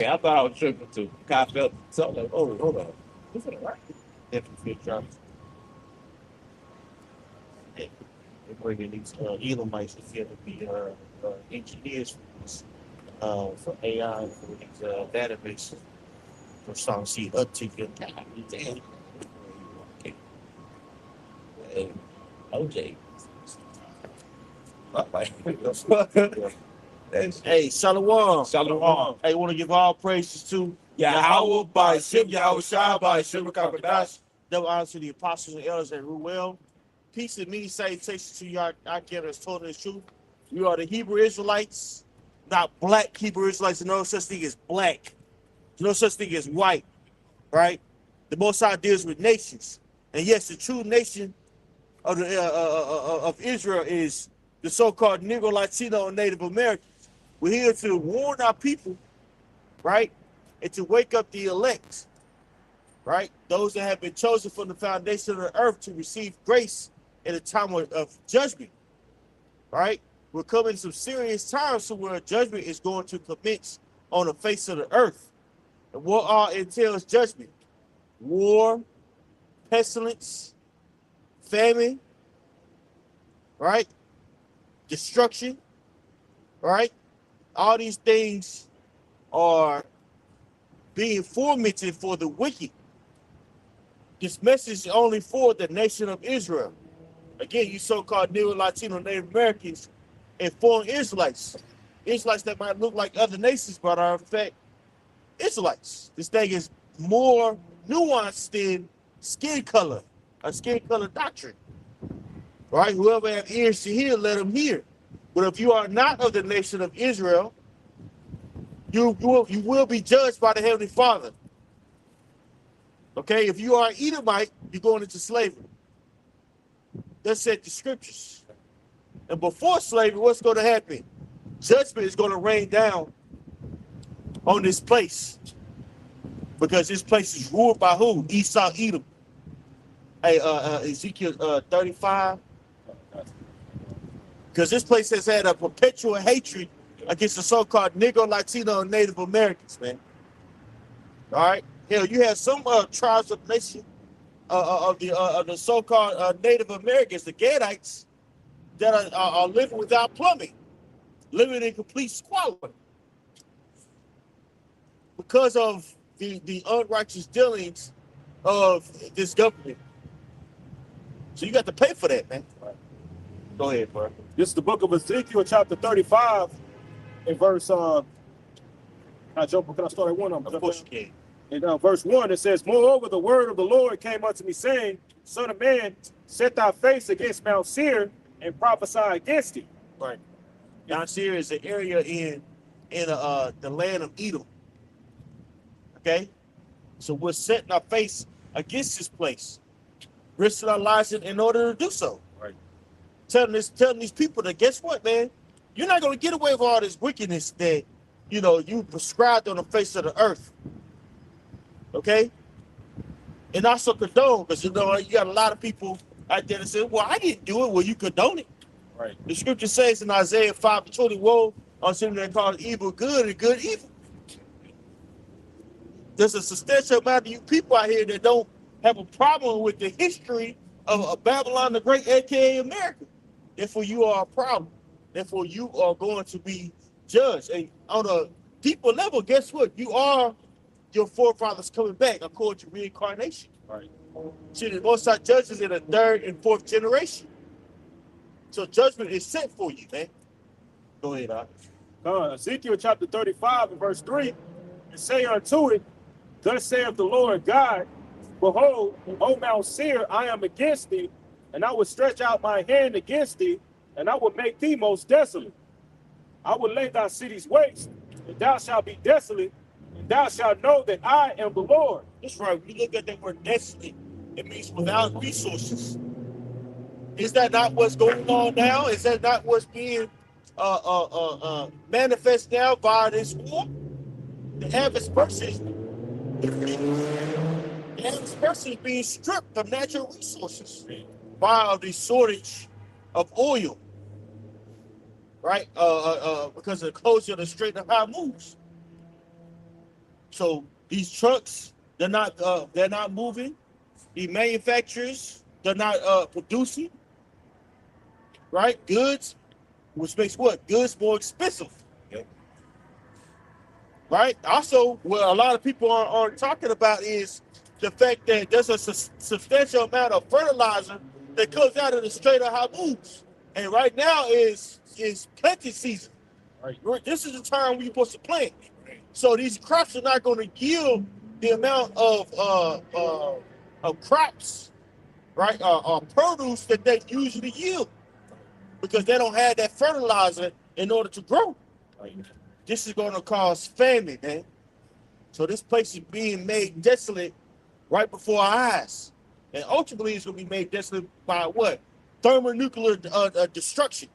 Yeah, I thought I was tripping too. I felt something like, oh, hold on. Is it right? Definitely feel drops. Yeah. They're bringing these Elamites together to be engineers for AI for these databases. For some see uptick in damn. Hey, OJ. Hey, Shalom. Shalom. Hey, want to give all praises to Yahweh by Shem, Yahweh Shai by Shem Kabadash. Double honor to the apostles and elders at Ruel. Peace and many salutations to you. I get us told the truth. We are the Hebrew Israelites, not black Hebrew Israelites. There's no such thing as black. There's no such thing as white, right? The Most High deals with nations. And yes, the true nation of Israel is the so-called Negro, Latino, and Native Americans. We're here to warn our people, right, and to wake up the elect, right, those that have been chosen from the foundation of the earth to receive grace in a time of judgment, right. We're coming to some serious times to where judgment is going to commence on the face of the earth. And what all entails judgment? War, pestilence, famine, right, destruction, right? All these things are being fomented for the wicked. This message is only for the nation of Israel. Again, you so-called Neo Latino Native Americans and foreign Israelites. Israelites that might look like other nations, but are in fact Israelites. This thing is more nuanced than skin color, a skin color doctrine. Right? Whoever has ears to hear, let them hear. But if you are not of the nation of Israel, you will be judged by the Heavenly Father. Okay, if you are an Edomite, you're going into slavery. That's said the scriptures. And before slavery, what's going to happen? Judgment is going to rain down on this place. Because this place is ruled by who? Esau, Edom. Hey, Ezekiel 35. Because this place has had a perpetual hatred against the so-called Negro, Latino, and Native Americans, man. All right? Hell, you have some tribes of the nation of the so-called Native Americans, the Gadites, that are living without plumbing, living in complete squalor because of the unrighteous dealings of this government. So you got to pay for that, man. Go ahead, bro. This is the book of Ezekiel, chapter 35, in verse, can I start at one? Of course you can. In verse 1, it says, Moreover, the word of the Lord came unto me, saying, Son of man, set thy face against Mount Seir, and prophesy against it. Right. Mount Seir is an area in the land of Edom. Okay? So we're setting our face against this place, risking our lives in order to do so. Right. Telling these people that, guess what, man? You're not going to get away with all this wickedness that, you prescribed on the face of the earth. Okay? And also condone, because, you got a lot of people out there that say, well, I didn't do it. Well, you condone it. Right. The scripture says in Isaiah 5:20, woe on something that called evil good and good evil. There's a substantial amount of you people out here that don't have a problem with the history of Babylon the Great, aka America. Therefore, you are a problem. Therefore, you are going to be judged. And on a deeper level, guess what? You are your forefathers coming back according to reincarnation. Right. See, the Most High judges in the third and fourth generation. So judgment is set for you, man. Go ahead, Ezekiel chapter 35 and verse 3, and say unto it, Thus saith the Lord God, Behold, O Mount Seir, I am against thee, and I will stretch out my hand against thee, and I will make thee most desolate. I will lay thy cities waste, and thou shalt be desolate, and thou shalt know that I am the Lord. That's right. When you look at that word desolate, it means without resources. Is that not what's going on now? Is that not what's being manifest now by this war? The average person is being stripped of natural resources by the shortage of oil, right? Because of the closure of the Strait of Hormuz. So these trucks, they're not moving. The manufacturers, they're not producing, right? Goods, which makes what? Goods more expensive. Yep. Right? Also, what a lot of people aren't talking about is the fact that there's a substantial amount of fertilizer that comes out of the Strait of Hormuz. And right now is planting season. Right. This is the time we're supposed to plant. So these crops are not going to yield the amount of crops, right, or produce that they usually yield, because they don't have that fertilizer in order to grow. Right. This is going to cause famine, man. So this place is being made desolate right before our eyes, and ultimately it's going to be made desolate by what? Thermonuclear destruction.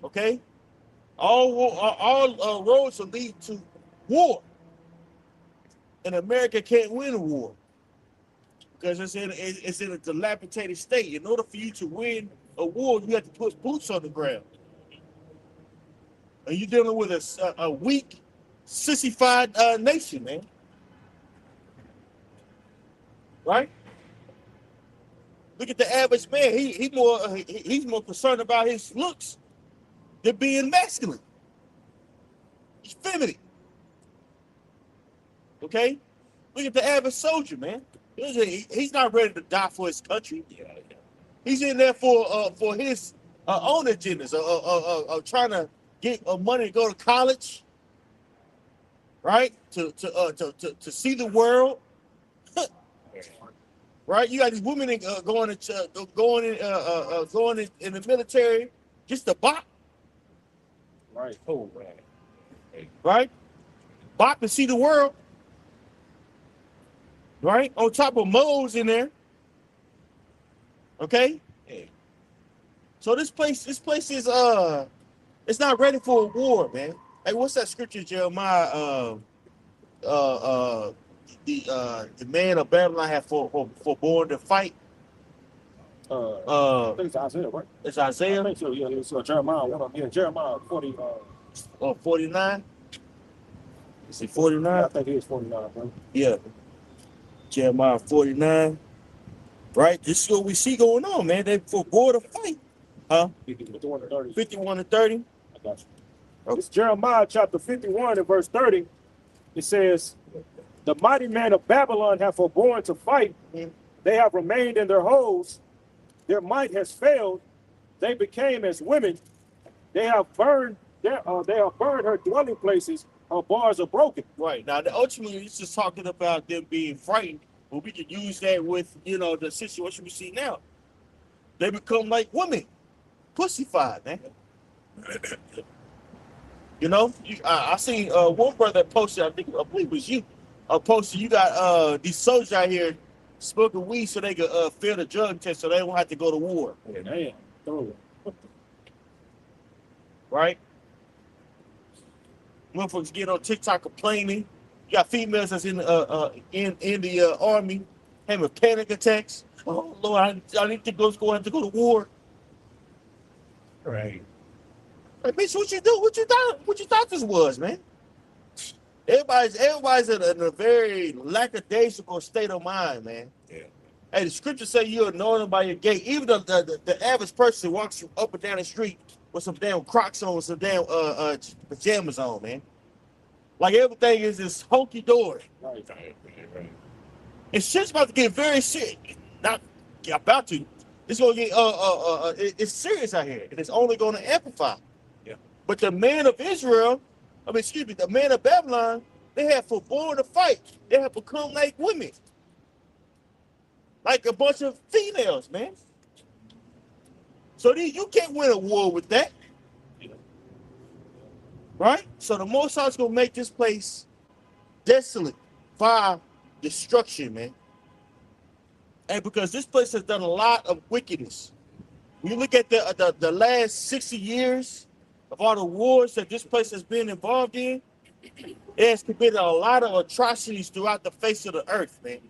Okay, all roads will lead to war, and America can't win a war because it's in a dilapidated state. In order for you to win a war, you have to put boots on the ground. And you're dealing with a weak, sissified nation, man. Right? Look at the average man. He's more concerned about his looks than being masculine. He's feminine. Okay? Look at the average soldier, man. He's not ready to die for his country. He's in there for his own agendas of trying to get money to go to college, right? To see the world, right? You got these women going in the military just to bop, Right. Oh, man. right? Bop and see the world, right? On top of moles in there, okay? So this place is it's not ready for a war, man. Hey, what's that scripture, Jeremiah? The man of Babylon had forborne to fight. I think it's Isaiah, right? It's I Isaiah think so. Yeah, it's Jeremiah. Jeremiah 40. or 49. Is it I 49? think it is 49, bro. Yeah, Jeremiah 49. Right, this is what we see going on, man. They forbore to fight, huh? 51 to 30. 51 to 30. I got you. Okay. It's Jeremiah chapter 51 and verse 30. It says, "The mighty men of Babylon have forborne to fight. Mhm. They have remained in their holes. Their might has failed. They became as women. They have burned her dwelling places. Her bars are broken." Right now, ultimately, it's just talking about them being frightened. But we can use that with the situation we see now. They become like women, pussyfied, man. I seen one brother posted. I believe it was you. Posted, you got these soldiers out here smoking weed so they could fail the drug test, so they don't have to go to war. Yeah, damn. Throw it. Right? Motherfuckers get on TikTok complaining. You got females that's in the army having panic attacks. Oh Lord, I need to go have to go to war. Right. Like, bitch, what you do? What you thought this was, man? Everybody's in a very lackadaisical state of mind, man. Yeah. Hey, the scriptures say you're anointed by your gate. Even the average person walks up and down the street with some damn Crocs on, some damn pajamas on, man. Like everything is this hunky dory. Right. And shit's about to get very serious. Not about to. It's gonna get it's serious out here, and it's only gonna amplify. Yeah. But the man of Israel, the man of Babylon, they have forborne to fight. They have become like women, like a bunch of females, man. So you can't win a war with that. Right? So the Most High is going to make this place desolate by destruction, man. And because this place has done a lot of wickedness. When you look at the last 60 years of all the wars that this place has been involved in, it has committed a lot of atrocities throughout the face of the earth, man.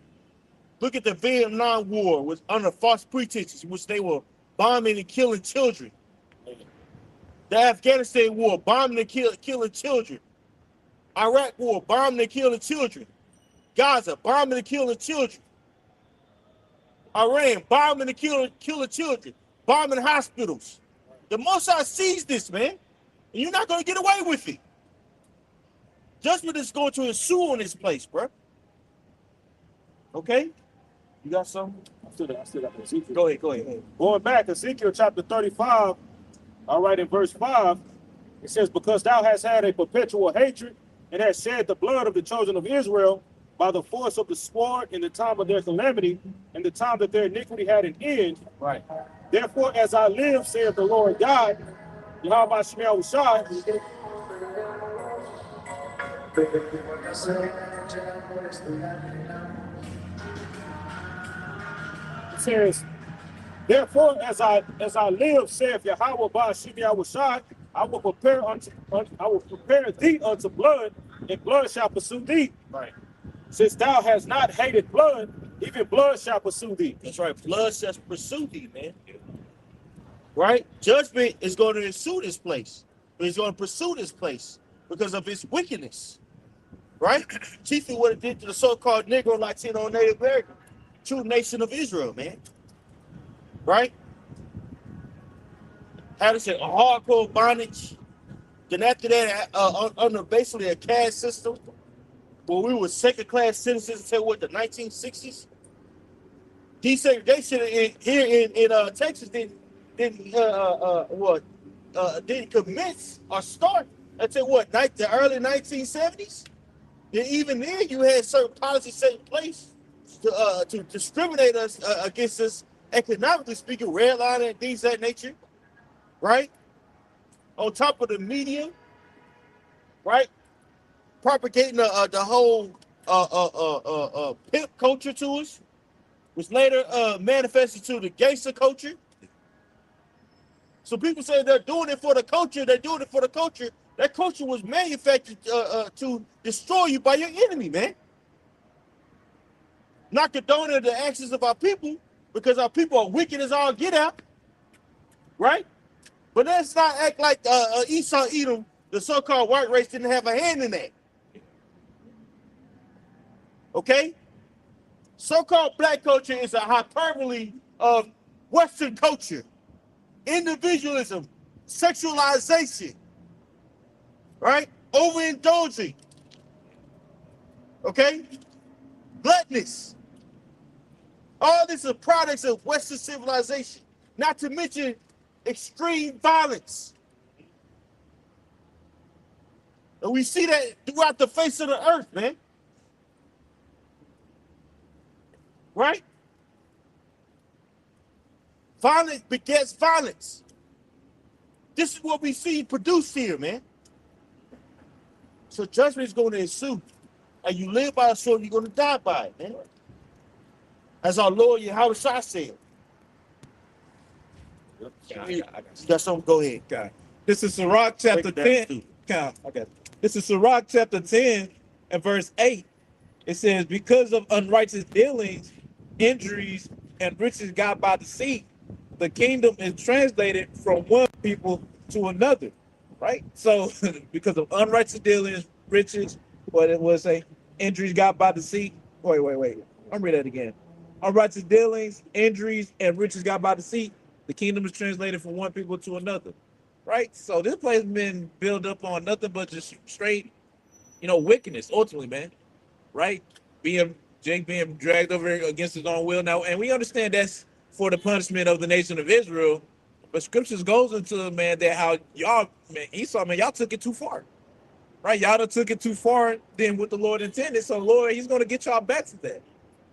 Look at the Vietnam War under false pretenses, in which they were bombing and killing children. The Afghanistan War, bombing and killing children. Iraq war, bombing and killing children. Gaza, bombing and killing children. Iran, bombing and killing children. Bombing hospitals. The Most High sees this, man. And you're not going to get away with it. Judgment is going to ensue on this place, bro. Okay? You got something? I still got Ezekiel. Go ahead. Going back, Ezekiel chapter 35, all right, in verse 5, it says, because thou hast had a perpetual hatred and hast shed the blood of the children of Israel by the force of the sword in the time of their calamity and the time that their iniquity had an end. Right. Therefore, as I live, saith the Lord God, Yahweh Shemel Ushai, it says, therefore, as I live, saith Yahweh Ba'ashim Yahushai, I will prepare thee unto blood, and blood shall pursue thee. Right. Since thou hast not hated blood, even blood shall pursue thee. That's right. Blood shall pursue thee, man. Right? Judgment is going to ensue this place. It's going to pursue this place because of its wickedness. Right? Chiefly what it did to the so-called Negro, Latino, Native American, true nation of Israel, man. Right? How to say, a hardcore bondage. Then after that, under basically a caste system, where we were second-class citizens until what, the 1960s? Desegregation here in Texas didn't commence or start until what, the early 1970s? Then even then, you had certain policies set in place to discriminate us against us economically speaking, redlining and things of that nature, right? On top of the media, right? Propagating the whole pimp culture to us, which later manifested to the gangster culture. So people say they're doing it for the culture. They're doing it for the culture. That culture was manufactured to destroy you by your enemy, man. Not condoning the actions of our people, because our people are wicked as all get out, right? But let's not act like Esau, Edom, the so-called white race, didn't have a hand in that. Okay? So-called black culture is a hyperbole of Western culture, individualism, sexualization, right? Overindulging, okay? Gluttonous. All this are products of Western civilization, not to mention extreme violence. And we see that throughout the face of the earth, man. Right? Violence begets violence. This is what we see produced here, man. So judgment is going to ensue. And you live by the sword, you're going to die by it, man. As our Lord Yahweh Shai said. You got something? Go ahead. Okay. This is Sirach chapter 10. Okay. This is Sirach chapter 10 and verse 8. It says, because of unrighteous dealings, injuries, and riches got by deceit, the kingdom is translated from one people to another. Right? So, because of unrighteous dealings, riches, what it was say, injuries got by deceit. Wait. I'm read that again. Unrighteous dealings, injuries, and riches got by deceit, the kingdom is translated from one people to another. Right? So this place has been built up on nothing but just straight, wickedness, ultimately, man. Right? Jake being dragged over against his own will now. And we understand that's for the punishment of the nation of Israel. But scriptures goes into, man, that how y'all, man, Esau, man, y'all took it too far. Right? Y'all done took it too far than what the Lord intended. So, Lord, he's going to get y'all back to that.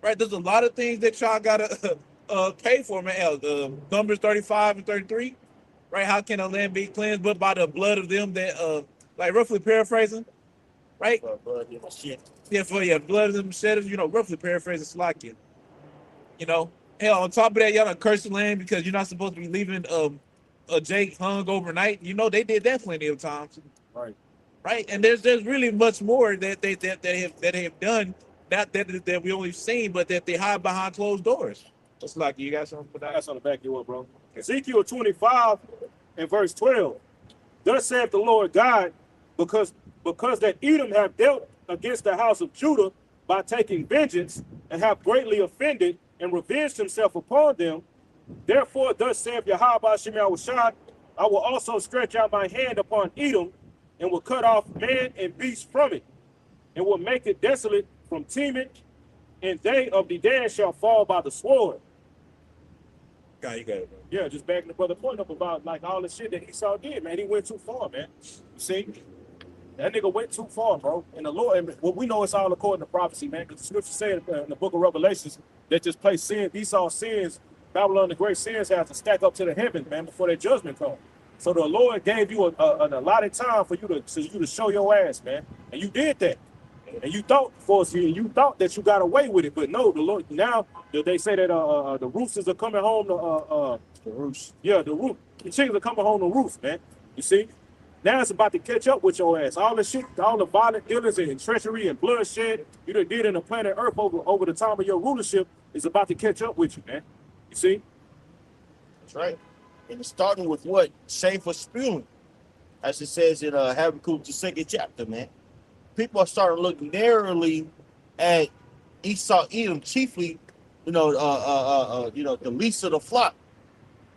Right? There's a lot of things that y'all got to pay for, man. Numbers 35 and 33. Right? How can a land be cleansed but by the blood of them that, like roughly paraphrasing, right? Blood of shit. Yeah, blood of them shedders, roughly paraphrasing Slakia. Hell, on top of that, y'all done cursed the land because you're not supposed to be leaving a Jake hung overnight. They did that plenty of times. Right. And there's really much more that they have done, not that we only seen, but that they hide behind closed doors. It's like, you got something for that? I got something to back you up, bro. Ezekiel 25 and verse 12. Thus saith the Lord God, because because that Edom have dealt against the house of Judah by taking vengeance, and have greatly offended and revenged himself upon them. Therefore, thus saith Yahweh Shem Yahushua, I will also stretch out my hand upon Edom, and will cut off man and beast from it, and will make it desolate from Teman, and they of the dead shall fall by the sword. God, you got it, bro. Yeah, just backing the brother point up about like all the shit that Esau did, man. He went too far, man. You see? That nigga went too far, bro. And the Lord, and well, we know it's all according to prophecy, man, because the scripture said in the book of Revelations that just place sin, Esau's sins, Babylon the great sins have to stack up to the heavens, man, before their judgment comes. So the Lord gave you an allotted time for you to show your ass, man. And you did that. And you thought that you got away with it, but no, the Lord, now they say that the roosters are coming home to The roost. yeah, the chickens are coming home to roost, man. You see? Now it's about to catch up with your ass. All the shit, all the violent dealings and treachery and bloodshed you done did in the planet Earth over the time of your rulership is about to catch up with you, man. You see? That's right. And it's starting with what? Shameful spewing. As it says in Habakkuk, the 2nd chapter, man. People are starting to look narrowly at Esau, Edom, chiefly, the least of the flock.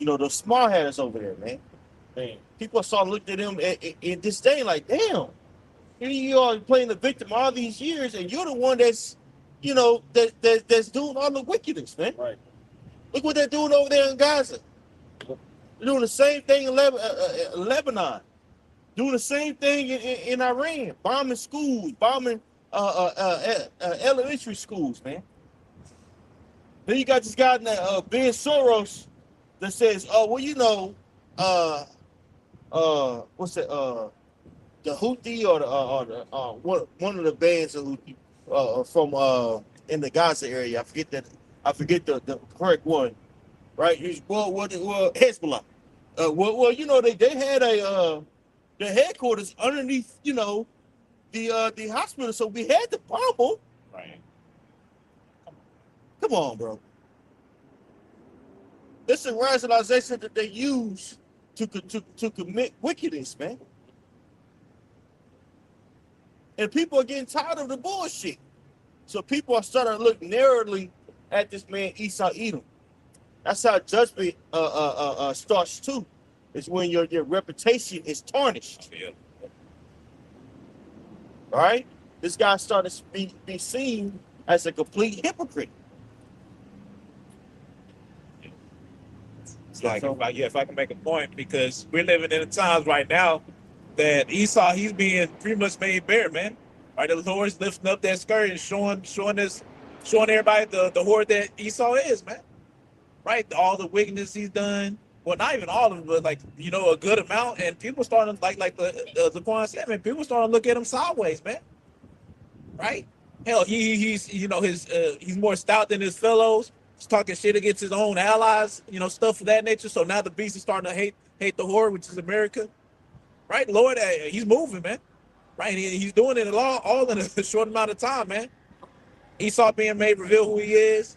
The smart heads over there, man. Man. People are starting to look at them in disdain, like, damn, here you are playing the victim all these years, and you're the one that's, that's doing all the wickedness, man. Right. Look what they're doing over there in Gaza. They're doing the same thing in Lebanon. Doing the same thing in Iran. Bombing schools, bombing elementary schools, man. Then you got this guy, Ben Soros, that says, what's it? The Houthi or one of the bands of Houthi from in the Gaza area. I forget the correct one, right? He's Hezbollah. They had the headquarters underneath, the hospital, so we had to bomb them. Right. Come on, bro. This is a rationalization that they use to commit wickedness, man. And people are getting tired of the bullshit. So people are starting to look narrowly at this man Esau Edom. That's how judgment starts too. It's when your reputation is tarnished. Yeah. All right? This guy started to be seen as a complete hypocrite. It's like, if I can make a point, because we're living in the times right now that Esau, he's being pretty much made bare, man. Right? The Lord's lifting up that skirt and showing everybody the horde that Esau is, man. Right? All the wickedness he's done. Well, not even all of it, but like, a good amount. And people starting to like the Quan said, man, people starting to look at him sideways, man. Right? Hell, he's more stout than his fellows. He's talking shit against his own allies, stuff of that nature. So now the beast is starting to hate the horde, which is America. Right? Lord, he's moving, man. Right? He's doing it all in a short amount of time, man. Esau being made reveal who he is.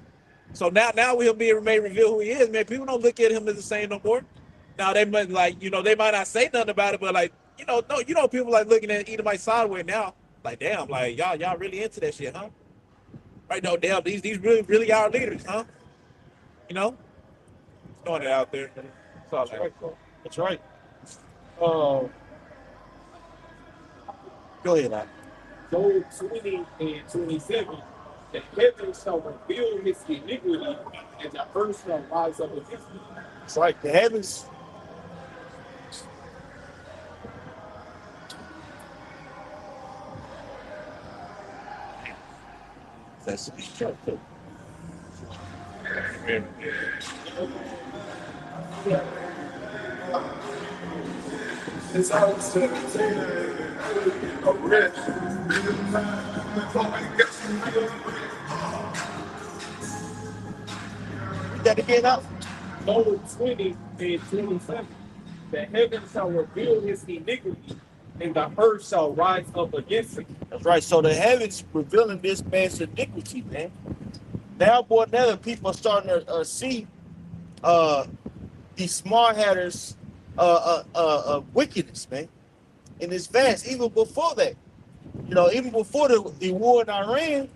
So now we'll be made reveal who he is, man. People don't look at him as the same no more. Now they might they might not say nothing about it, but like, people like looking at Edomite sideways now. Like, damn, like y'all really into that shit, huh? Right? No, damn, these really our leaders, huh? Throwing it out there. That's all right. That's right. Go ahead, Al. Job 20 and 27, the heavens shall reveal his iniquity, and the earth shall rise up against him. It's like the heavens. That's true. It's all to a rest. Read that again, Al. Job 20 and 27, the heavens shall reveal his iniquity, and the earth shall rise up against him. That's right. So the heavens revealing this man's iniquity, man. Now, boy, now that people are starting to see these smart hatters wickedness, man. in this fast, even before that. You know, even before the war in Iran,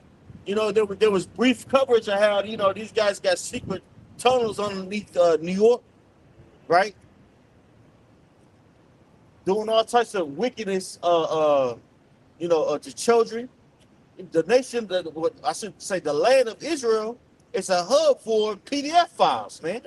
you know, there was brief coverage of how, you know, these guys got secret tunnels underneath New York, right? Doing all types of wickedness, to children. The nation, what I should say, the land of Israel, is a hub for PDF files, man.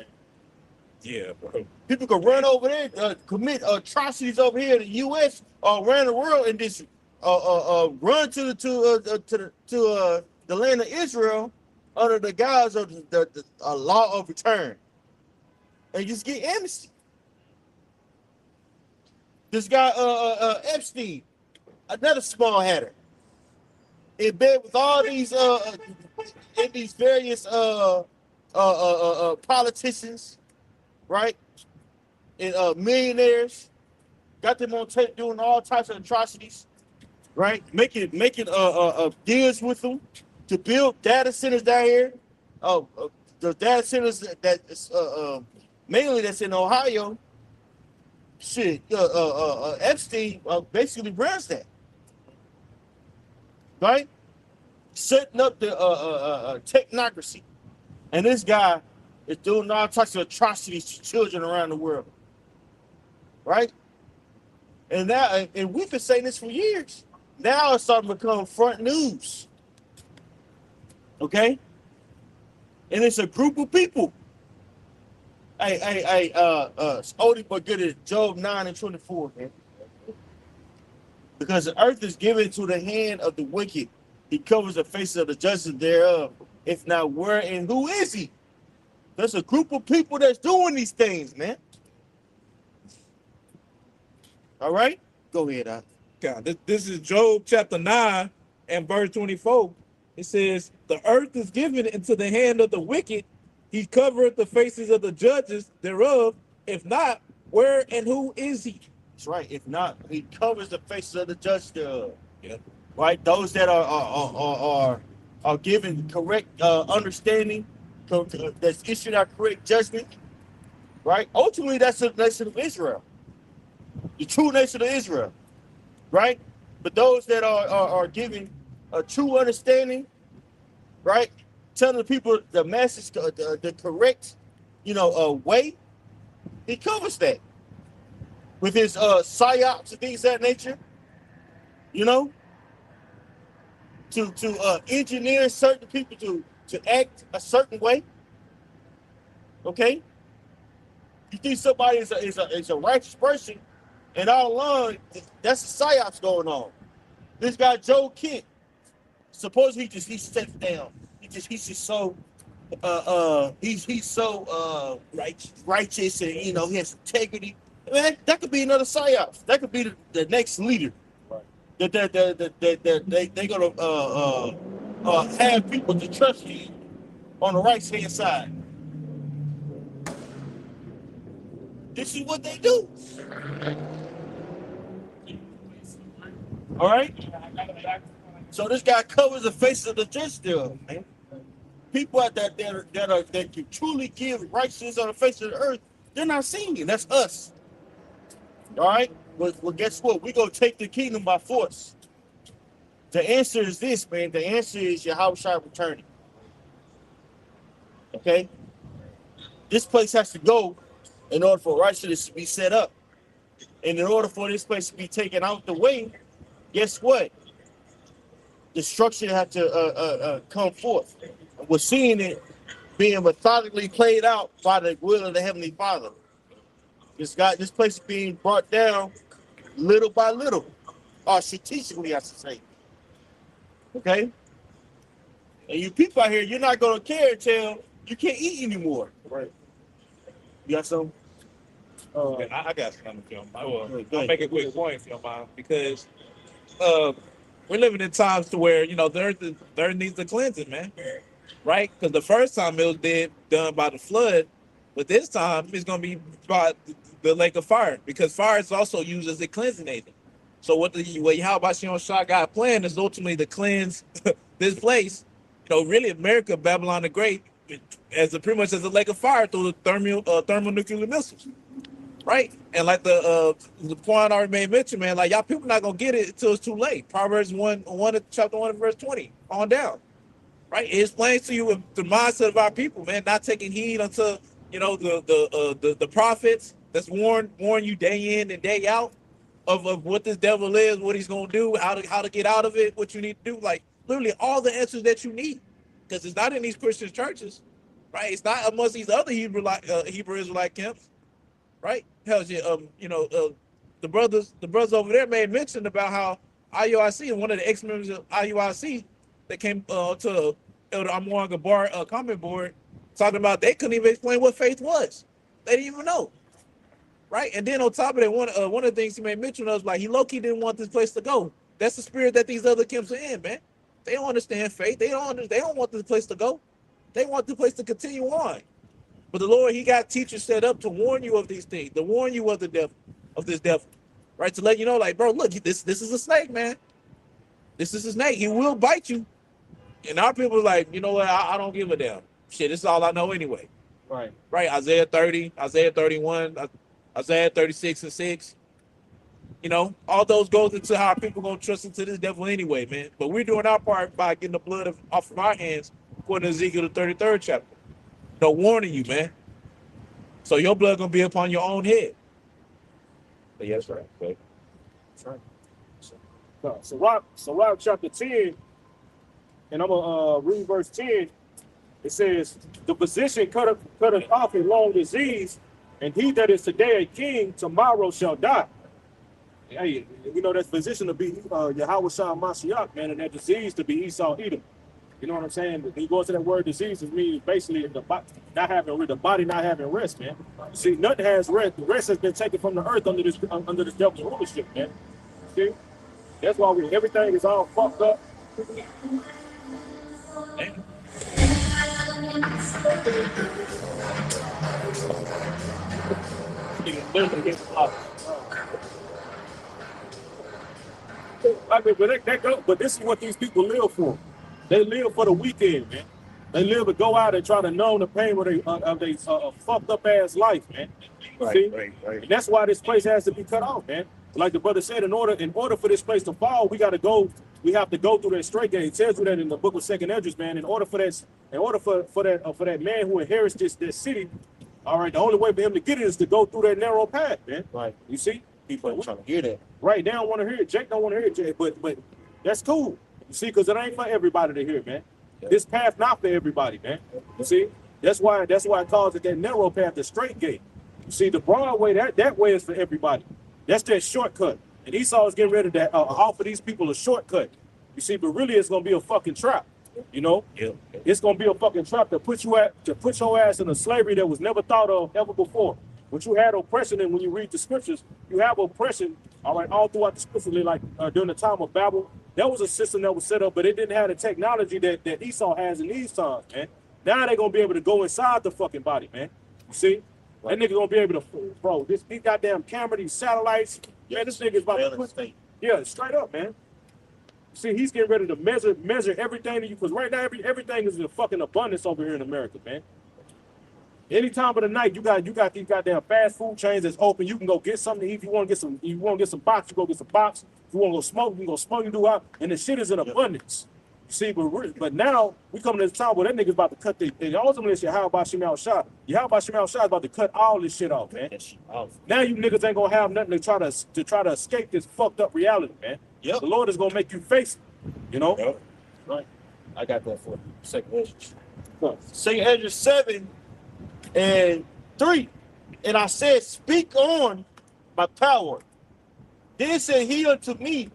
Yeah, bro. People can run over there, commit atrocities over here in the U.S. or around the world, and just run to the land of Israel under the guise of the law of return, and just get amnesty. This guy Epstein, another small hatter, in bed with all these in these various politicians, right? And millionaires, got them on tape doing all types of atrocities, right? Making deals with them to build data centers down here. The data centers that mainly that's in Ohio. Shit, Epstein basically runs that, right? Setting up the technocracy, and this guy is doing all types of atrocities to children around the world, right? And now, and we've been saying this for years. Now it's starting to become front news, okay? And it's a group of people. Oldie but good at Job 9:24, man. Because the earth is given to the hand of the wicked. He covers the faces of the justice thereof. If not, where and who is he? There's a group of people that's doing these things, man. All right? Go ahead, God, this is Job chapter 9 and verse 24. It says, the earth is given into the hand of the wicked. He covereth the faces of the judges thereof. If not, where and who is he? That's right. If not, he covers the faces of the judges thereof. Yeah. Right? Those that are given correct understanding, that's issued out correct judgment. Right? Ultimately, that's the nation of Israel. The true nation of Israel. Right? But those that are given a true understanding, right? Telling the people the message, the correct, way. He covers that with his psyops and things of that nature. To engineer certain people to act a certain way. Okay. You think somebody is a righteous person, and all along that's a psyops going on. This guy Joe Kent, suppose he steps down. He's just so he's so righteous, and he has integrity. Man, that could be another psyops. That could be the next leader. Right. That they're gonna have people to trust you on the right hand side. This is what they do. All right. So this guy covers the faces of the judge still, man. People out there that can truly give righteousness on the face of the earth, they're not seeing it. That's us. All right. Well, guess what? We're gonna take the kingdom by force. The answer is this, man. The answer is Yahushua returning. Okay. This place has to go in order for righteousness to be set up. And in order for this place to be taken out the way, guess what? Destruction had to come forth. We're seeing it being methodically played out by the will of the Heavenly Father. This place is being brought down little by little, or strategically, I should say. Okay? And you people out here, you're not going to care until you can't eat anymore. Right. You got some? I got something, if you don't mind. I'll make a quick point, if you don't mind, because we're living in times to where, the earth needs a cleansing, man. Right? Because the first time it was done by the flood, but this time it's going to be by the lake of fire, because fire is also used as a cleansing agent. So what Yahweh Shah got planned is ultimately to cleanse this place, really America, Babylon the Great, pretty much as a lake of fire through the thermonuclear missiles. right? And like the point I already made mention, man, like y'all people not gonna get it until it's too late. Proverbs 1, chapter 1, verse 20 on down, right? It explains to you the mindset of our people, man, not taking heed unto the prophets that's warn you day in and day out of what this devil is, what he's gonna do, how to get out of it, what you need to do, like literally all the answers that you need, because it's not in these Christian churches, right? It's not amongst these other Hebrew Israelite camps, right? Hell yeah, the brothers over there made mention about how IUIC and one of the ex-members of IUIC that came to Elder Amor Gabar comment board talking about they couldn't even explain what faith was. They didn't even know. Right, and then on top of that, one of the things he made mention of was like he low-key didn't want this place to go. That's the spirit that these other camps are in, man. They don't understand faith. They don't want this place to go. They want the place to continue on. But the Lord, He got teachers set up to warn you of these things, to warn you of the devil, of this devil, right? To let you know, like, bro, look, this is a snake, man. This is a snake. He will bite you. And our people are like, you know what? I don't give a damn. Shit, this is all I know anyway. Right. Right. Isaiah 30, Isaiah 31. Isaiah 36:6, all those goes into how people gonna trust into this devil anyway, man. But we're doing our part by getting the blood off of our hands, according to Ezekiel the 33rd chapter. No warning you, man. So your blood gonna be upon your own head. But yes, right. Okay. That's right. So Rob chapter 10, and I'm gonna read verse 10. It says, "The physician cutteth off a long disease, and he that is today a king, tomorrow shall die." Hey, that physician to be Yahweh Shah Mashiach, man, and that disease to be Esau Edom. You know what I'm saying? When you go into that word disease, it means basically the body not having rest, man. See, nothing has rest. The rest has been taken from the earth under this devil's rulership, man. See? That's why everything is all fucked up. Damn. But this is what these people live for. They live for the weekend, man. They live to go out and try to numb the pain of their fucked up ass life, man. Right. And that's why this place has to be cut off, man. Like the brother said, in order for this place to fall, we have to go through that straight gate. It tells you that in the book of 2nd Esdras, man. In order for that man who inherits this city, all right, the only way for him to get it is to go through that narrow path, man. Right. You see? People ain't trying to hear that. Right, they don't want to hear it. Jake don't want to hear it, Jake. But that's cool. You see, because it ain't for everybody to hear, man. Yeah. This path not for everybody, man. You see? That's why it calls it that narrow path, the straight gate. You see, the broad way, that way is for everybody. That's that shortcut. And Esau is getting ready to offer these people a shortcut. You see, but really it's gonna be a fucking trap. Yeah. It's gonna be a fucking trap to put your ass in a slavery that was never thought of ever before. But you had oppression, and when you read the scriptures, you have oppression, all right, all throughout the scriptures, like during the time of Babel. That was a system that was set up, but it didn't have the technology that Esau has in these times, man. Now they're gonna be able to go inside the fucking body, man. You see? That nigga gonna be able to, bro, these goddamn camera, these satellites, man, this nigga's about to put, yeah, straight up, man. See, he's getting ready to measure everything to you, because right now everything is in fucking abundance over here in America, man. Any time of the night, you got these goddamn fast food chains that's open. You can go get something to eat. If you want to get some box, you go get some box. If you want to go smoke, you can go smoke. You do out, and the shit is in abundance. You see, but now we coming to the time where that nigga's about to cut and ultimately it's Yahweh Shemal Shah. Yahweh Shemal Shah is about to cut all this shit off, man. Now you niggas ain't gonna have nothing to try to escape this fucked up reality, man. Yep. The Lord is gonna make you face it, you know. Yep. Right. I got that for you. 2nd Esdras. 2nd Esdras 7:3. And I said, speak on my power. Then said he unto me,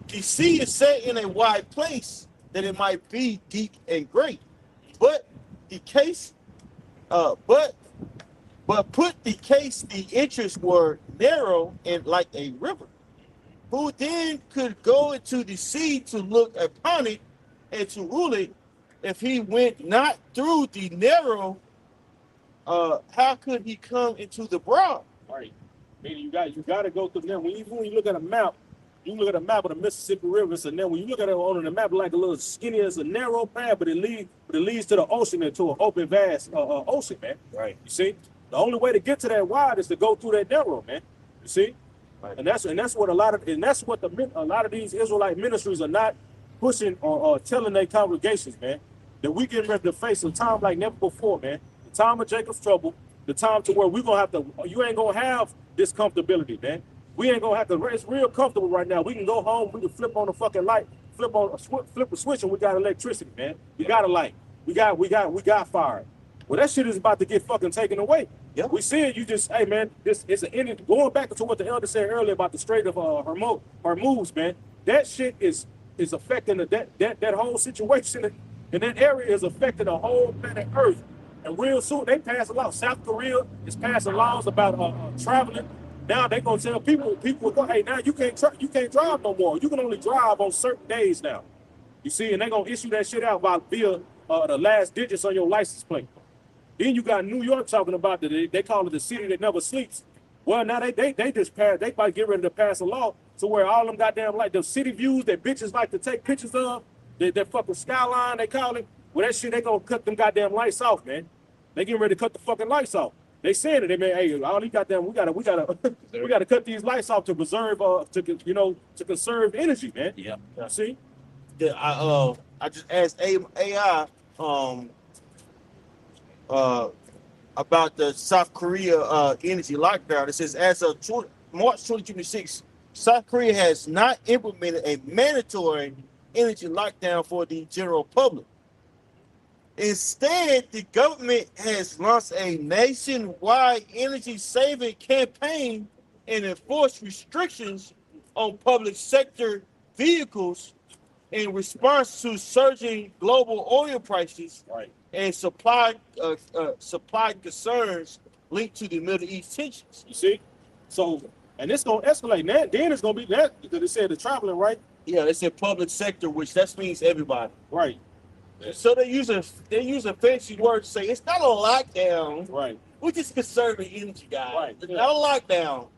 the sea is set in a wide place, that it might be deep and great. But the case, but put the case, the entrance were narrow and like a river. Who then could go into the sea to look upon it and to rule it, if he went not through the narrow? How could he come into the broad? Right. Meaning you got to go through them. When you look at a map, you look at a map of the Mississippi River, so then when you look at it on the map, like a little skinny, it's a narrow path, but it leads to the ocean and to an open, vast ocean, man. Right. You see? The only way to get to that wide is to go through that narrow, man. You see? Right. And that's what a lot of these Israelite ministries are not pushing or telling their congregations, man. That we getting ready to face a time like never before, man. The time of Jacob's trouble, the time to where you ain't gonna have this comfortability, man. We ain't gonna have to. It's real comfortable right now. We can go home, we can flip on the fucking light, flip a switch, and we got electricity, man. We got a light. We got fire. Well, that shit is about to get fucking taken away. Yeah. We see it. You just, hey man, this is an ending. Going back to what the elder said earlier about the Strait of Hormuz, man. That shit is affecting that whole situation, and that area is affecting the whole planet Earth. And real soon they pass a law. South Korea is passing laws about traveling. Now they gonna tell people go, hey, now you can't drive no more. You can only drive on certain days now. You see, and they gonna issue that shit out via the last digits on your license plate. Then you got New York talking about they call it the city that never sleeps. Well, now they just passed. They might get ready to pass a law to where all them goddamn like the city views that bitches like to take pictures of, that fucking skyline they call it. Well, that shit they gonna cut them goddamn lights off, man. They getting ready to cut the fucking lights off. They saying it. They mean, hey, all these goddamn, we gotta cut these lights off to preserve, to conserve energy, man. Yeah. See? Yeah, I just asked AI about the South Korea energy lockdown. It says as of March 2026, South Korea has not implemented a mandatory energy lockdown for the general public. Instead, the government has launched a nationwide energy saving campaign and enforced restrictions on public sector vehicles in response to surging global oil prices, Right. and supply concerns linked to the Middle East tensions. You see? So, and it's gonna escalate. Then it's gonna be that because they said the traveling, right? Yeah, they said public sector, which that means everybody. Right. So they use a fancy word to say it's not a lockdown. Right. We're just conserving energy, guys. Right. It's not a lockdown,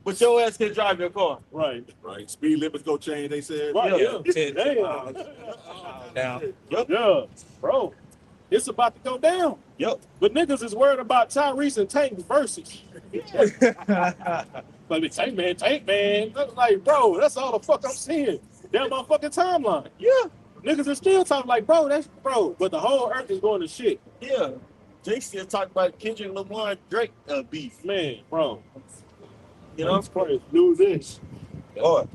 but your ass can drive your car. Right. Right. Speed limits go change, they said. Right. Yeah. Yeah. Down. Yep. Yeah, bro. It's about to go down. Yep. But niggas is worried about Tyrese and Tank versus. Like Tank man. That's like, bro, that's all the fuck I'm seeing. Down my fucking timeline. Yeah. Niggas are still talking like, bro, but the whole earth is going to shit. Yeah. Jake still talking about Kendrick Lamar Drake beef. Man, bro. You know? Lose this. Oh,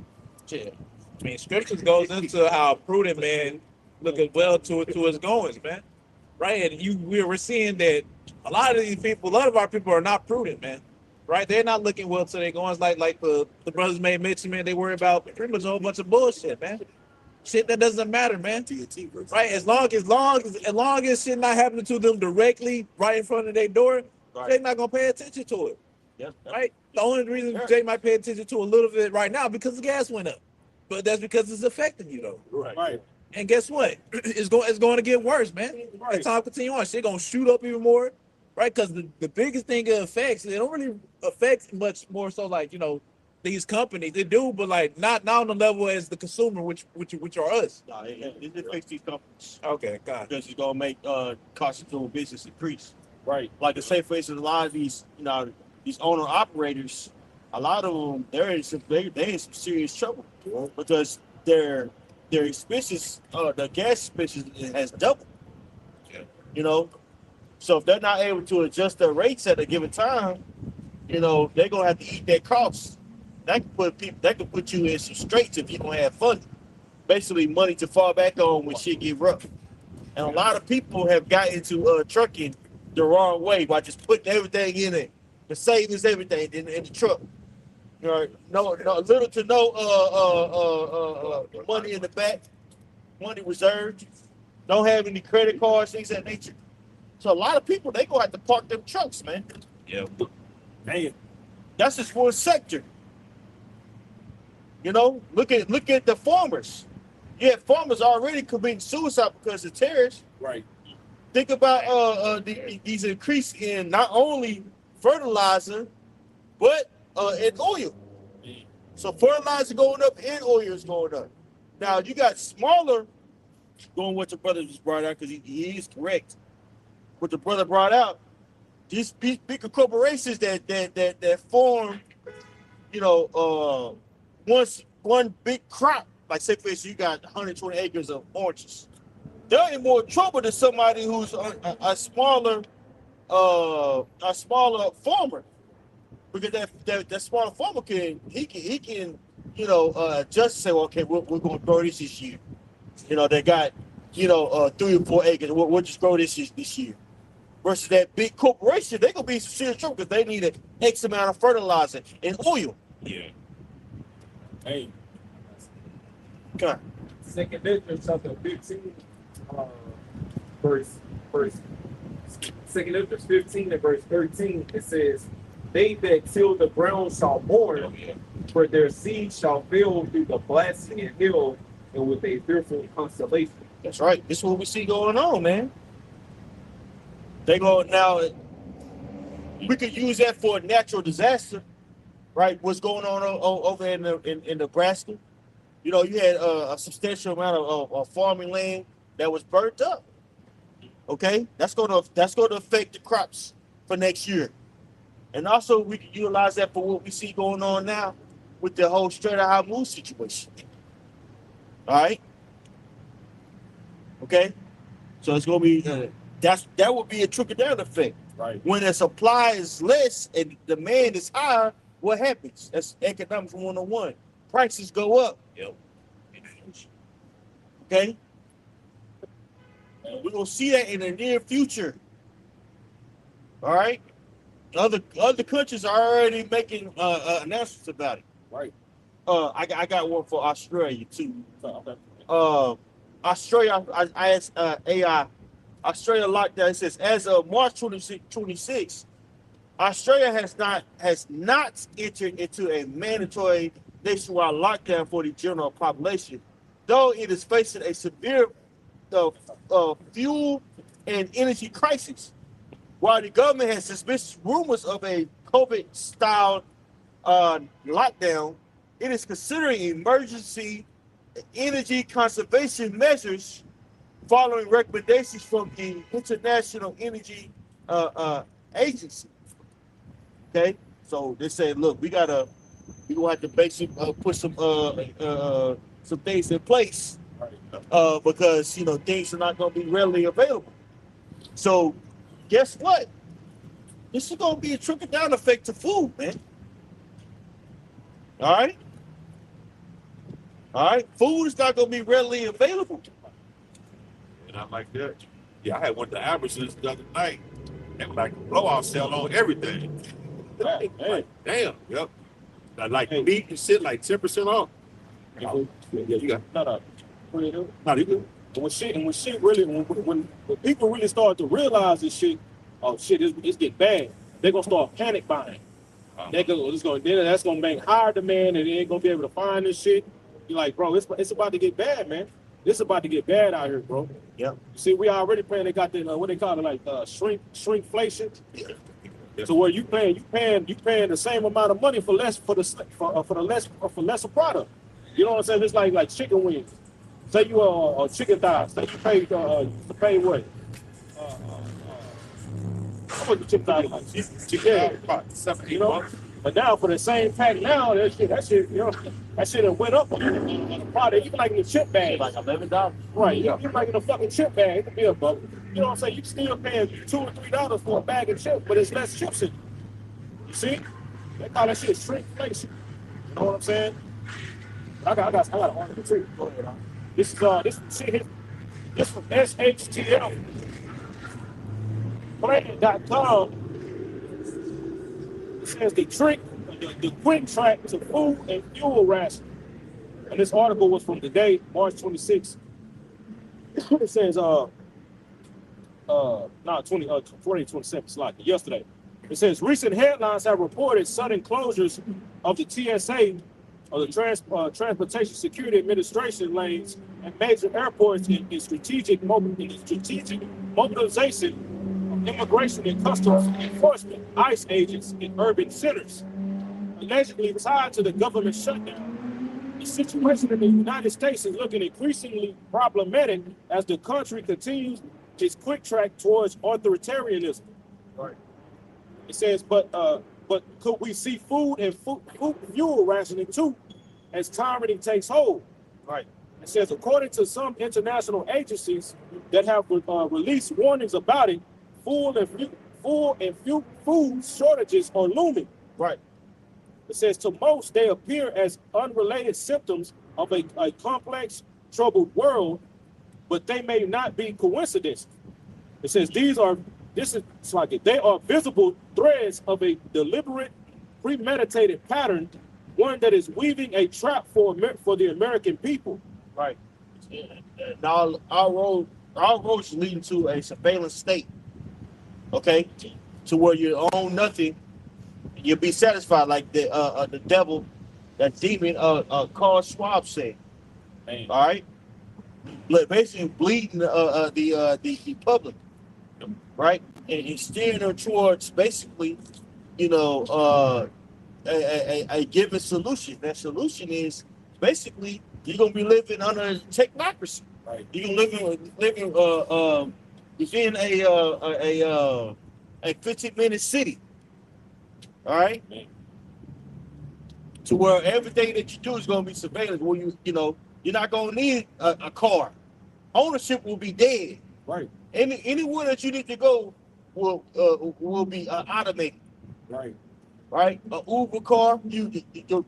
Shit. I mean, scriptures goes into how prudent man looking well to his goings, man. Right? And we're seeing that a lot of our people are not prudent, man. Right? They're not looking well to their goings like the brothers made mention, man. They worry about pretty much a whole bunch of bullshit, man. Shit that doesn't matter, man. TNT versus. Right? As long as shit not happening to them directly right in front of their door, right. they're not gonna pay attention to it. Yeah. Right? The only reason Jay might pay attention to a little bit right now because the gas went up. But that's because it's affecting you though. Right. And guess what? It's going to get worse, man. As time continue on, shit gonna shoot up even more, right? Because the biggest thing it affects, it don't really affect much more so like, these companies. They do, but like not on the level as the consumer, which are us. No, it affects these companies Okay, God. because it's gonna make cost of doing business increase. Right. Like to say, for instance, a lot of these, these owner operators, a lot of them they're in some serious trouble because their expenses, the gas expenses has doubled. Yeah. So if they're not able to adjust their rates at a given time, they're gonna have to eat their costs. That could put you in some straits if you don't have funding. Basically, money to fall back on when shit get rough. And a lot of people have got into trucking the wrong way by just putting everything in it, the savings, everything in the truck. No, little to no money in the back, money reserved. Don't have any credit cards, things of that nature. So a lot of people they gonna have to park them trucks, man. Yeah. Damn. That's just one sector. Look at the farmers. You have farmers already committing suicide because of tariffs. Right. Think about these increase in not only fertilizer, but in oil. So fertilizer going up and oil is going up. Now you got smaller, going what your brother just brought out because he is correct. What the brother brought out, these bigger corporations that form, you know, one big crop, like say for instance, you got 120 acres of oranges. They're in more trouble than somebody who's a smaller farmer, because that smaller farmer can you know, just say, well, okay, we're going to grow this year. You know, they got, you know, 3 or 4 acres. We'll just grow this year. Versus that big corporation, they're going to be some serious trouble because they need an X amount of fertilizer and oil. Yeah. Hey. Come on. Second Ezra chapter 15, verse. Second Ezra 15 and verse 13, it says, "They that till the ground shall mourn, for their seed shall fail through the blasting and hail, and with a fearful constellation." That's right. This is what we see going on, man. They go now. We could use that for a natural disaster, right? What's going on over in Nebraska? You know, you had a substantial amount of farming land that was burnt up. Okay, that's going to affect the crops for next year, and also we can utilize that for what we see going on now with the whole Strait of Hormuz situation. All right. Okay, so it's going to be that would be a trickle down effect. Right. When the supply is less and demand is higher, what happens? That's economics 101. Prices go up. Yep. Okay. We're gonna see that in the near future. All right. Other countries are already making announcements about it. Right. I got one for Australia too. Okay. Australia, I asked AI. Australia lockdown. It says as of March 26, Australia has not entered into a mandatory nationwide lockdown for the general population, though it is facing a severe fuel and energy crisis. While the government has dismissed rumors of a COVID-style lockdown, it is considering emergency energy conservation measures following recommendations from the International Energy Agency. Okay, so they said, look, we gonna have to basically put some things in place because you know things are not gonna be readily available. So guess what? This is gonna be a trickle down effect to food, man. All right. Food is not gonna be readily available. And I like that. Yeah, I had one of the averages the other night. And like a blowout sale on everything. Hey. Like, damn, yep. Like meat and shit, like 10% off. Yeah, you got No. no, you good. When people really start to realize this shit, oh shit, it's getting bad, they're gonna start panic buying. That's gonna make higher demand, and they ain't gonna be able to find this shit. You're like, bro, it's about to get bad, man. It's about to get bad out here, bro. Yep. See, we already paying. They got the what they call it, like shrinkflation. Yeah. So where you paying the same amount of money for lesser product. You know what I'm saying? It's like chicken wings. Say you a chicken thighs. Say you pay to pay what? How much the chicken thighs like? Chicken, about 7, 8 bucks. But now for the same pack now, that shit, you know, that shit went up on the product. Even like in a chip bag. Like $11. Right, you're like in a fucking chip bag. It could be a buck. You know what I'm saying? You still paying $2 or $3 for a bag of chips, but it's less chips in it. You see? They call that shit shrinkflation. You know what I'm saying? I got an article too. Go ahead, huh? This shit here. This from SHTL. Planet.com. It says the quick track to food and fuel ration. And this article was from today, March 26th. It says 2027, like yesterday. It says recent headlines have reported sudden closures of the TSA, or the Transportation Security Administration lanes at major airports in strategic mobilization of immigration and customs enforcement ICE agents in urban centers, allegedly tied to the government shutdown. The situation in the United States is looking increasingly problematic as the country continues its quick track towards authoritarianism. Right. It says, but could we see food and fuel rationing too, as tyranny takes hold? Right. It says, according to some international agencies that have released warnings about it, food shortages are looming. Right. It says, to most, they appear as unrelated symptoms of a complex, troubled world, but they may not be coincidence. It says, they are visible threads of a deliberate, premeditated pattern, one that is weaving a trap for the American people. Right. Now our roads leading to a surveillance state. Okay, to where you own nothing, you'll be satisfied, like the devil, that demon, Carl Schwab said. Man. All right, basically bleeding the public, right, and steering them towards basically, a given solution. That solution is basically you're gonna be living under technocracy. Right. You're gonna living within a 15-minute city. All right. Man. To where everything that you do is gonna be surveillance. Where you're not gonna need a car. Ownership will be dead. Right. Anywhere that you need to go will be automated. Right. Right. An Uber car, you'll get an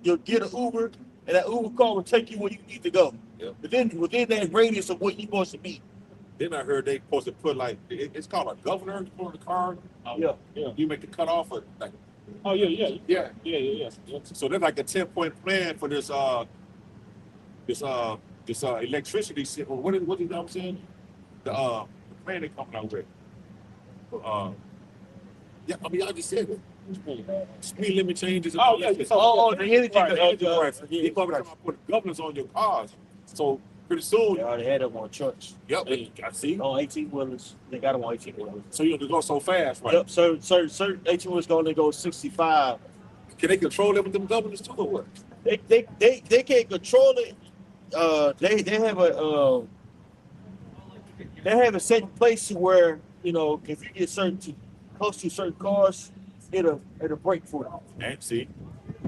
Uber, and that Uber car will take you where you need to go. Yep. Within that radius of what you're supposed to be. Then I heard they supposed to put it's called a governor for the car. Yeah. You make the cutoff of like. Oh yeah. Yeah. So there's like a 10-point plan for this electricity system. What is I'm saying? The plan they coming out with. Yeah, I mean I just said it. Speed limit changes. And Oh, all yeah, that. the energy. Right, the energy Right. price. They probably gonna put governors on your cars. So pretty soon. They already had them on trucks. Yep. I see. On 18-wheelers. They got them on 18-wheelers. So you have to go so fast, right? Yep. Certain 18-wheelers can only go 65. Can they control it with them governors too, or what? They can't control it. They have a certain place where if you get close to certain cars, it'll break for them. And see,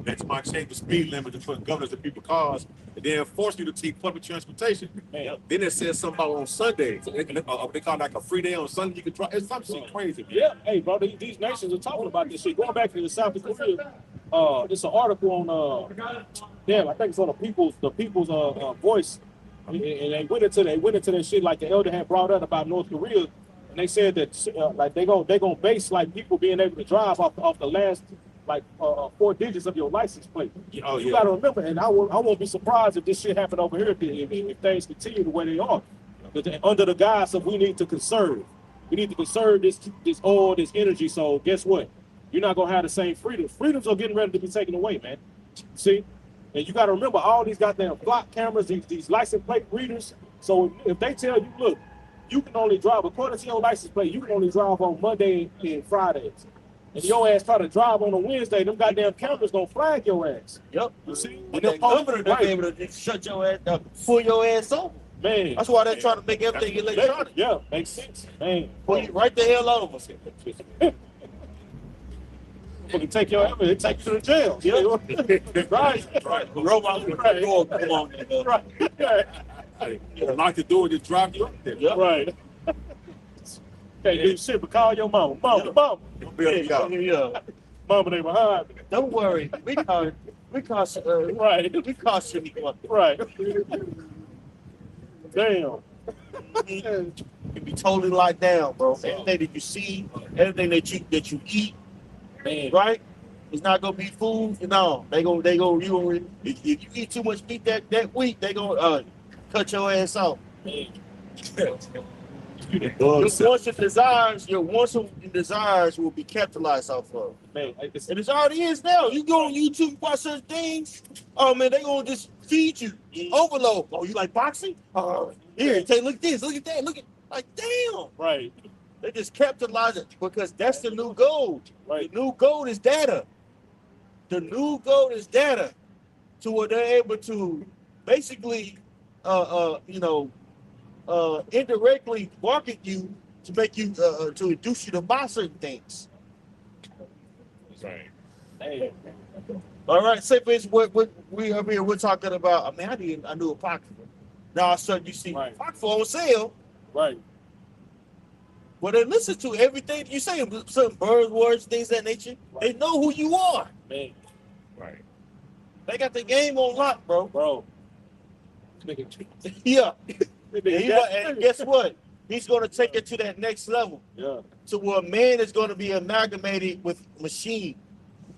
that's why I change the speed limit to put governors in people's cars, and then force you to take public transportation. Man. Then it says something about on Sunday. So they call it like a free day on Sunday. You can drive. It's something crazy. Man. Yeah. Hey, bro, these nations are talking about this shit. Going back to the South Korea, there's an article on I think it's on the People's Voice, and they went into that shit like the elder had brought up about North Korea, and they said that like they gonna base like people being able to drive off the last like 4 digits of your license plate. Oh, You gotta remember, and I won't be surprised if this shit happened over here if things continue the way they are. Under the guise of we need to conserve this oil, this energy. So guess what? You're not gonna have the same freedom. Freedoms are getting ready to be taken away, man. See? And you gotta remember all these goddamn block cameras, these license plate readers. So if they tell you, look, you can only drive, according to your license plate, you can only drive on Monday and Fridays. And your ass try to drive on a Wednesday, them goddamn cameras gonna flag your ass. Yep. You see? And the governor to be able to shut your ass up, pull your ass over. Man. That's why they're trying to make everything electronic. Yeah, makes sense. Man. Pull you right the hell over. Fucking take your ass, they take you to the jail. Yep. Right. Robots with the door come on. Right. Lock the door and just drive you up there. Yep. Right. Can't do shit, but call your mama. Mama. Yeah. Mama, they behind me. Don't worry. We caution you. Right. Damn. You be totally locked down, bro. Everything that you see, everything that you eat, Man. right? It's not gonna be food. No, they go. If you eat too much meat that week, they gonna cut your ass off. Man. Your wants and desires will be capitalized off of. Man, And it's already is now. You go on YouTube, watch certain things. Oh man, they gonna just feed you overload. Oh, you like boxing? Here, look at this, look at that, like damn. right. They just capitalize it because that's the new gold. Right. The new gold is data. The new gold is data, to where they're able to basically, indirectly market you to make you to induce you to buy certain things. Right. Hey, All right, say for instance, what we up here we're talking about. I mean, I knew Apocrypha. Now all of a sudden you see Right. Apocrypha on sale. right. Well, they listen to everything you say, certain buzzwords, things of that nature. They know who you are. Man, Right. They got the game on lock, bro. bro. Yeah. Yeah. And guess what? He's going to take it to that next level, Yeah. to where man is going to be amalgamated with machine,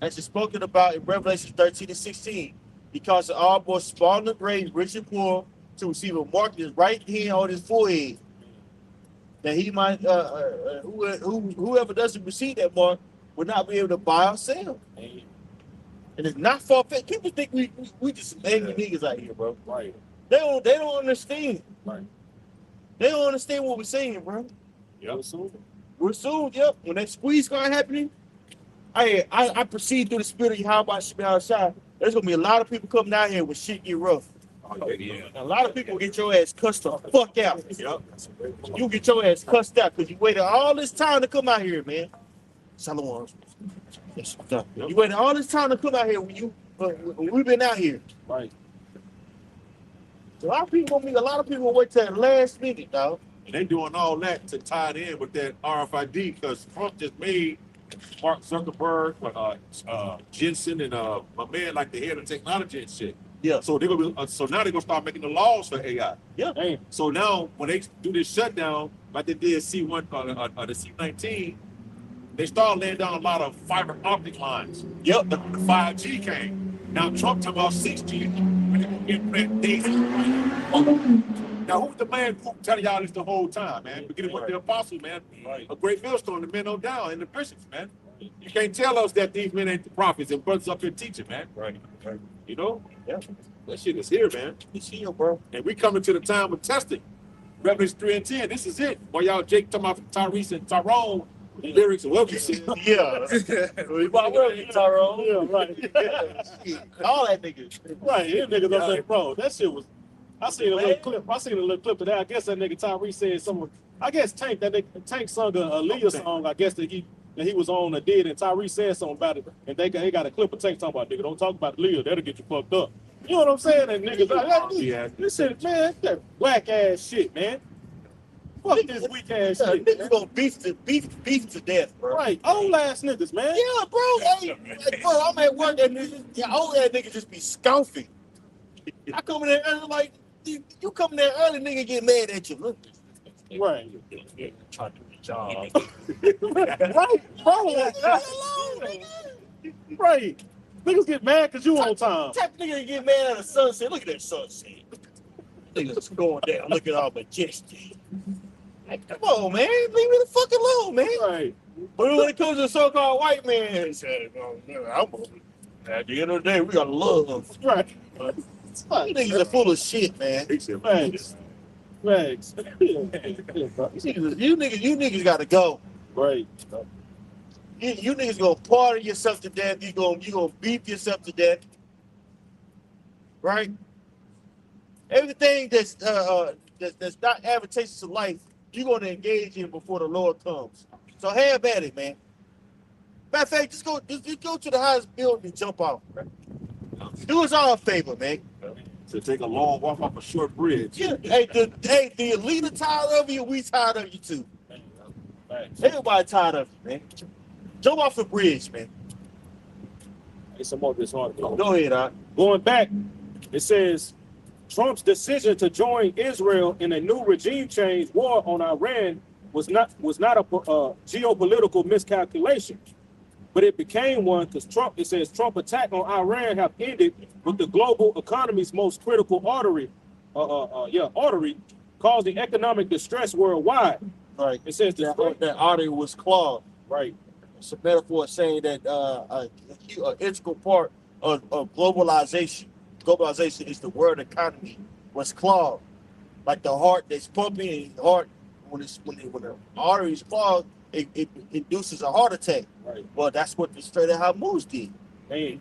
as is spoken about in Revelation 13 and 16. Because all both small and great, rich and poor, to receive a mark in his right hand on his forehead, that he might, whoever doesn't receive that mark will not be able to buy or sell. Man, And it's not far-fetched. People think we just angry niggas out here, bro. right. They don't understand. Right. They don't understand what we're saying, bro. Yeah. So, We're soon, yep. When that squeeze start happening, I perceive through the spirit of Yahweh outside. There's gonna be a lot of people coming out here when shit get rough. Oh, yeah. A lot of people get your ass cussed the fuck out. Yep. You get your ass cussed out because you waited all this time to come out here, man. Salomon. Yes, you waited all this time to come out here when we've been out here. right. A lot of people wait till the last minute, dog. And they doing all that to tie it in with that RFID because Trump just made Mark Zuckerberg, Jensen, and my man like the head of technology and shit. Yeah. So they're gonna be, so now they're gonna start making the laws for AI. Damn. So now when they do this shutdown, like they did C1 the C19, they start laying down a lot of fiber optic lines. Yep. The 5G came. Now Trump talking about 6G. When they gonna implement daisy. Now who's the man who telling y'all this the whole time, man? Beginning with the apostle, man. Right. A great millstone, the men on down, and the bishops, man. You can't tell us that these men ain't the prophets and brothers up here teaching, man. Right. You know? Yeah. That shit is here, man. You see you, bro. And we coming to the time of testing. Revelation 3 and 10. This is it. While y'all Jake talking about Tyrese and Tyrone lyrics and what you said. Yeah. We bought Tyrone. Yeah, right. All that nigga. Right. Them niggas up there, bro. That shit was. I seen a little clip. I seen a little clip of that. I guess that nigga Tyrese said something. I guess Tank, that nigga Tank sung a Aaliyah song. I guess that he was on or did, and Tyrese said something about it. And they got a clip of Tank talking about, nigga, don't talk about Aaliyah. That'll get you fucked up. You know what I'm saying? And niggas like, Yeah. this shit, man, that whack ass shit, man. Fuck this weak ass Yeah, shit. niggas Man. gonna beef to death, bro. Right. Old ass niggas, man. Yeah, bro. Hey, like, bro, I'm at work and old ass niggas just be scoffing. I come in there early, like, you come in there early, nigga get mad at you. Look. Right. Trying to do your job. Right, right. Niggas get mad because you on time. Type of nigga get mad at the sunset. Look at that sunset. Niggas going down, looking all majestic. Like, come on, man. Leave me the fuck alone, man. Right. But when it comes to the so-called white man, he said, at the end of the day, we got love. Right. You niggas are full of shit, man. He said, Thanks. Thanks. You niggas gotta go. Right. You niggas gonna party yourself to death. You gonna beef yourself to death. Right? Everything that's not advantageous to life, you're gonna engage in before the Lord comes. So have at it, man. Matter of fact, just go to the highest building and jump off. Right? Do us all a favor, man. to take a long walk off a short bridge. Yeah, the elite are tired of you, we tired of you too. Thanks. Everybody tired of you, man. Jump off the bridge, man. Hey, some more of this article. Go ahead, Doc. Going back, it says Trump's decision to join Israel in a new regime change war on Iran was not a geopolitical miscalculation, but it became one because it says Trump attack on Iran have ended with the global economy's most critical artery, causing economic distress worldwide. Right. It says That artery was clogged. right. It's a metaphor saying that an integral part of globalization is the world economy was clogged. Like the heart that's pumping, the heart when the artery is clogged, it induces a heart attack. Right. Well, that's what the Strait of Hormuz did. And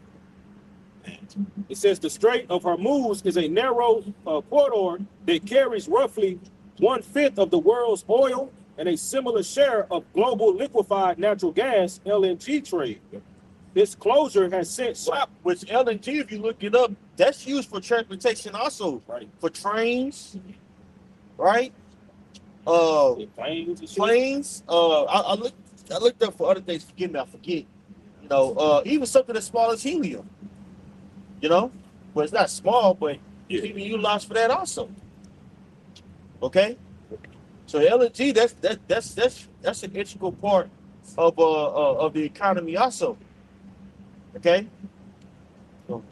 it says the Strait of Hormuz is a narrow corridor that carries roughly 1/5 of the world's oil and a similar share of global liquefied natural gas (LNG) trade. its closure has sent shock. Which LNG, if you look it up, that's used for transportation also, Right. for trains, right? Planes and shit. Planes. I looked up for other things. Forgive me, I forget. You know, even something as small as helium. You know, well, it's not small, but it's even utilized for that also. Okay, so LNG, that's an integral part of the economy also. Okay.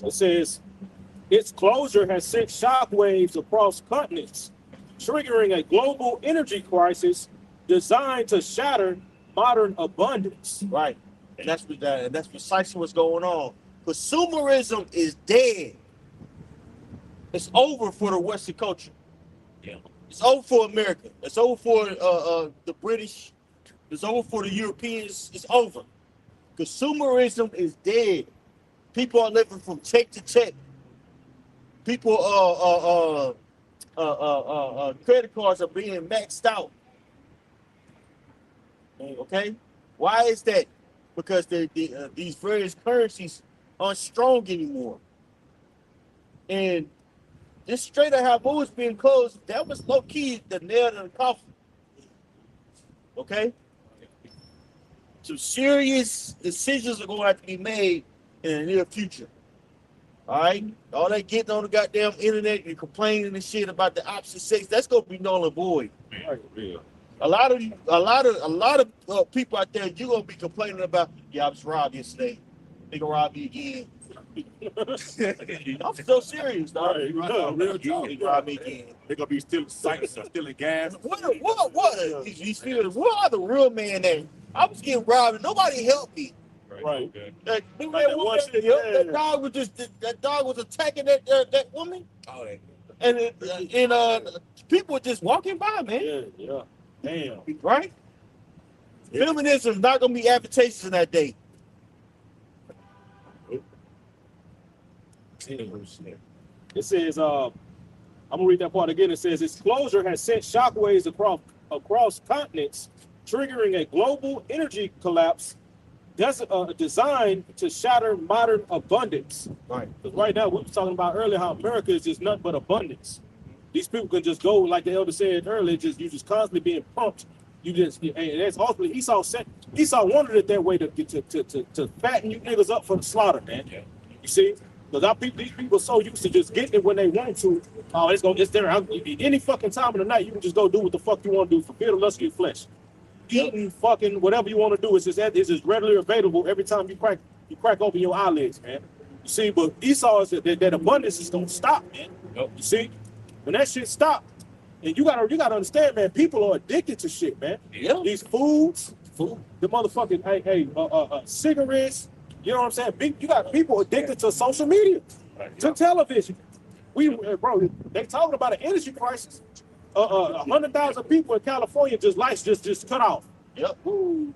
It says its closure has sent shockwaves across continents, triggering a global energy crisis designed to shatter modern abundance. Right. And that's precisely what's going on. Consumerism is dead. It's over for the Western culture. Yeah. It's over for America. It's over for the British. It's over for the Europeans. It's over. Consumerism is dead. People are living from check to check. People credit cards are being maxed out. Okay, why is that? Because these various currencies aren't strong anymore. And this Strait of Hormuz being closed, that was low key the nail in the coffin. Okay, some serious decisions are going to have to be made in the near future. All right, all that getting on the goddamn internet and complaining and shit about the opposite sex, that's gonna be null and void. Yeah. A lot of people out there, you're gonna be complaining about. Yeah, I was robbed yesterday. They gonna rob me again. I'm so serious, dog. Right, real talk. They rob me again. They're gonna be stealing sites or stealing gas. What? These feelings. What are the real man there? I was getting robbed and nobody helped me. Right. Okay. That dog was attacking that woman, Oh, and people were just walking by, man. Yeah. Damn. Right? Feminism is not gonna be advantageous in that day. It says, I'm gonna read that part again. It says its closure has sent shockwaves across continents, triggering a global energy collapse designed to shatter modern abundance. Right. Because right now, we were talking about earlier how America is just nothing but abundance. These people can just go, like the elder said earlier, you just constantly being pumped. And that's ultimately Esau wanted it that way to fatten you niggas up for the slaughter, man. Yeah. You see? Because these people are so used to just getting it when they want to. Oh, it's there. Any fucking time of the night, you can just go do what the fuck you want to do. Fulfill the lust of your flesh. Eating fucking whatever you want to do. It's just readily available every time you crack open your eyelids, man. You see, but Esau is that abundance is gonna stop, man. Yep. You see, when that shit stop, and you gotta understand, man. People are addicted to shit, man. Yeah. These foods, the motherfucking cigarettes. You know what I'm saying? You got people addicted to social media, to television. Bro, they talking about an energy crisis. 100,000 people in California lights just cut off. Yep. Woo.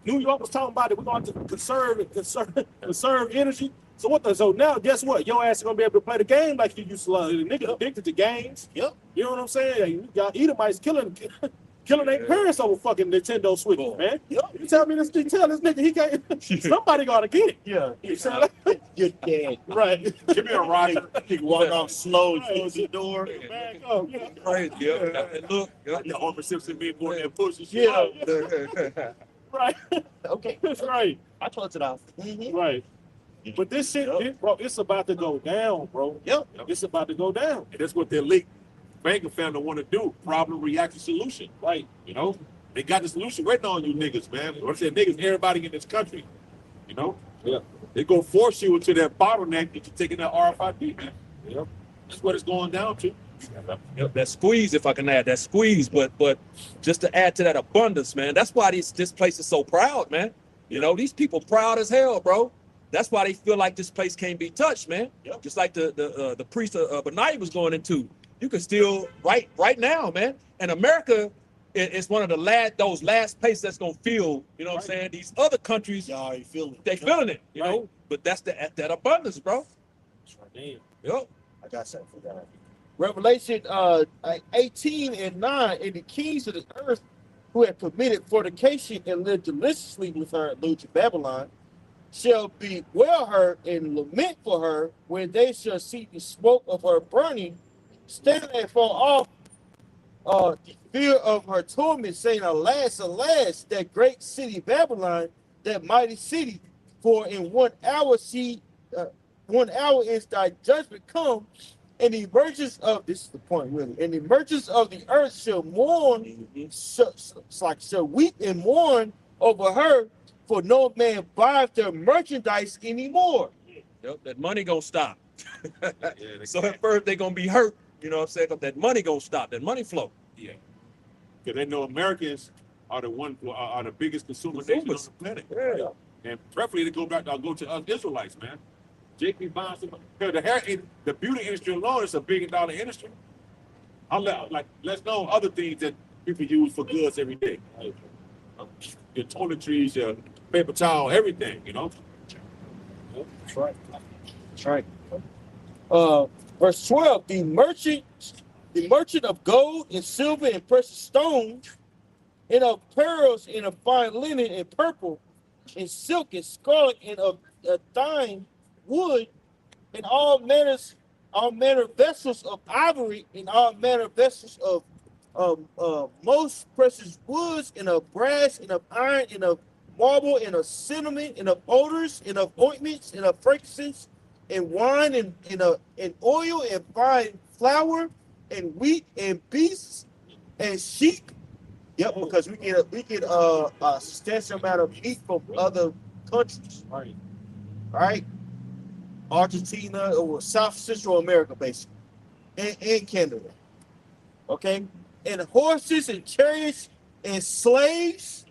New York was talking about it. We're going to conserve energy. So now guess what? Your ass is gonna be able to play the game like you used to love. The niggas addicted to games. Yep. You know what I'm saying? Y'all Edomites killing their parents over fucking Nintendo Switch, man. Yep. You tell this nigga he can't. Somebody gotta get it. Yeah. You sound like, You're dead. right. Give me a rocket. You can walk off slow, close the door. Back up. You know? Right. Yeah. And look. The Homer Simpson being born there pushing shit. Yeah. Right. Okay. That's right. I close it off. Mm-hmm. Right. But this shit, bro, it's about to go down, bro. Yep. It's about to go down. And that's what the elite banking family want to do. Problem, reaction, solution. Right. You know? They got the solution waiting on you niggas, man. When I say niggas, everybody in this country. You know? Yeah. They go force you into that bottleneck that you're taking that RFID, man. Yep. That's what it's going down to. Yep, that squeeze, if I can add that squeeze, but just to add to that abundance, man. That's why this place is so proud, man. You know, these people proud as hell, bro. That's why they feel like this place can't be touched, man. Yep. Just like the priest of Benai was going into. You can still right now, man. And America is one of those last places that's gonna feel, you know what I'm saying? These other countries, Y'all already feeling it. they feeling it, you know. But that's that abundance, bro. Damn. Yep. I got something for that. Revelation 18:9, and the kings of the earth who had committed fornication and lived deliciously with her, allude to Babylon, shall be well heard and lament for her when they shall see the smoke of her burning, stand afar off, the fear of her torment, saying, Alas, alas, that great city Babylon, that mighty city, for in 1 hour 1 hour is thy judgment come, and the emergence of this is the point really, and the emergence of the earth shall mourn, shall weep and mourn over her, for no man buys their merchandise anymore. Yep, that money gonna stop. Yeah, So at first they gonna be hurt, you know what I'm saying? 'Cause that money gonna stop, that money flow. yeah. Because they know Americans are the biggest consumer nation on the planet. Yeah. And preferably to go to us Israelites, man. JP Bonds, because the beauty industry alone is a $1 billion industry. Let's know other things that people use for goods every day. Like, your toiletries, your paper towel, everything, you know. That's right. That's right. Verse 12, the merchant of gold and silver and precious stones, and of pearls and of fine linen and purple, and silk and scarlet and of thine wood, and all manner vessels of ivory, and all manner vessels of most precious woods, and of brass, and of iron, and of marble, and of cinnamon, and of odors, and of ointments, and of frankincense, and wine, and oil, and fine flour, and wheat, and beasts, and sheep. Yep, because we get a substantial amount of meat from other countries. Right. Right? Argentina or South Central America, basically, and Canada. Okay, and horses and chariots and slaves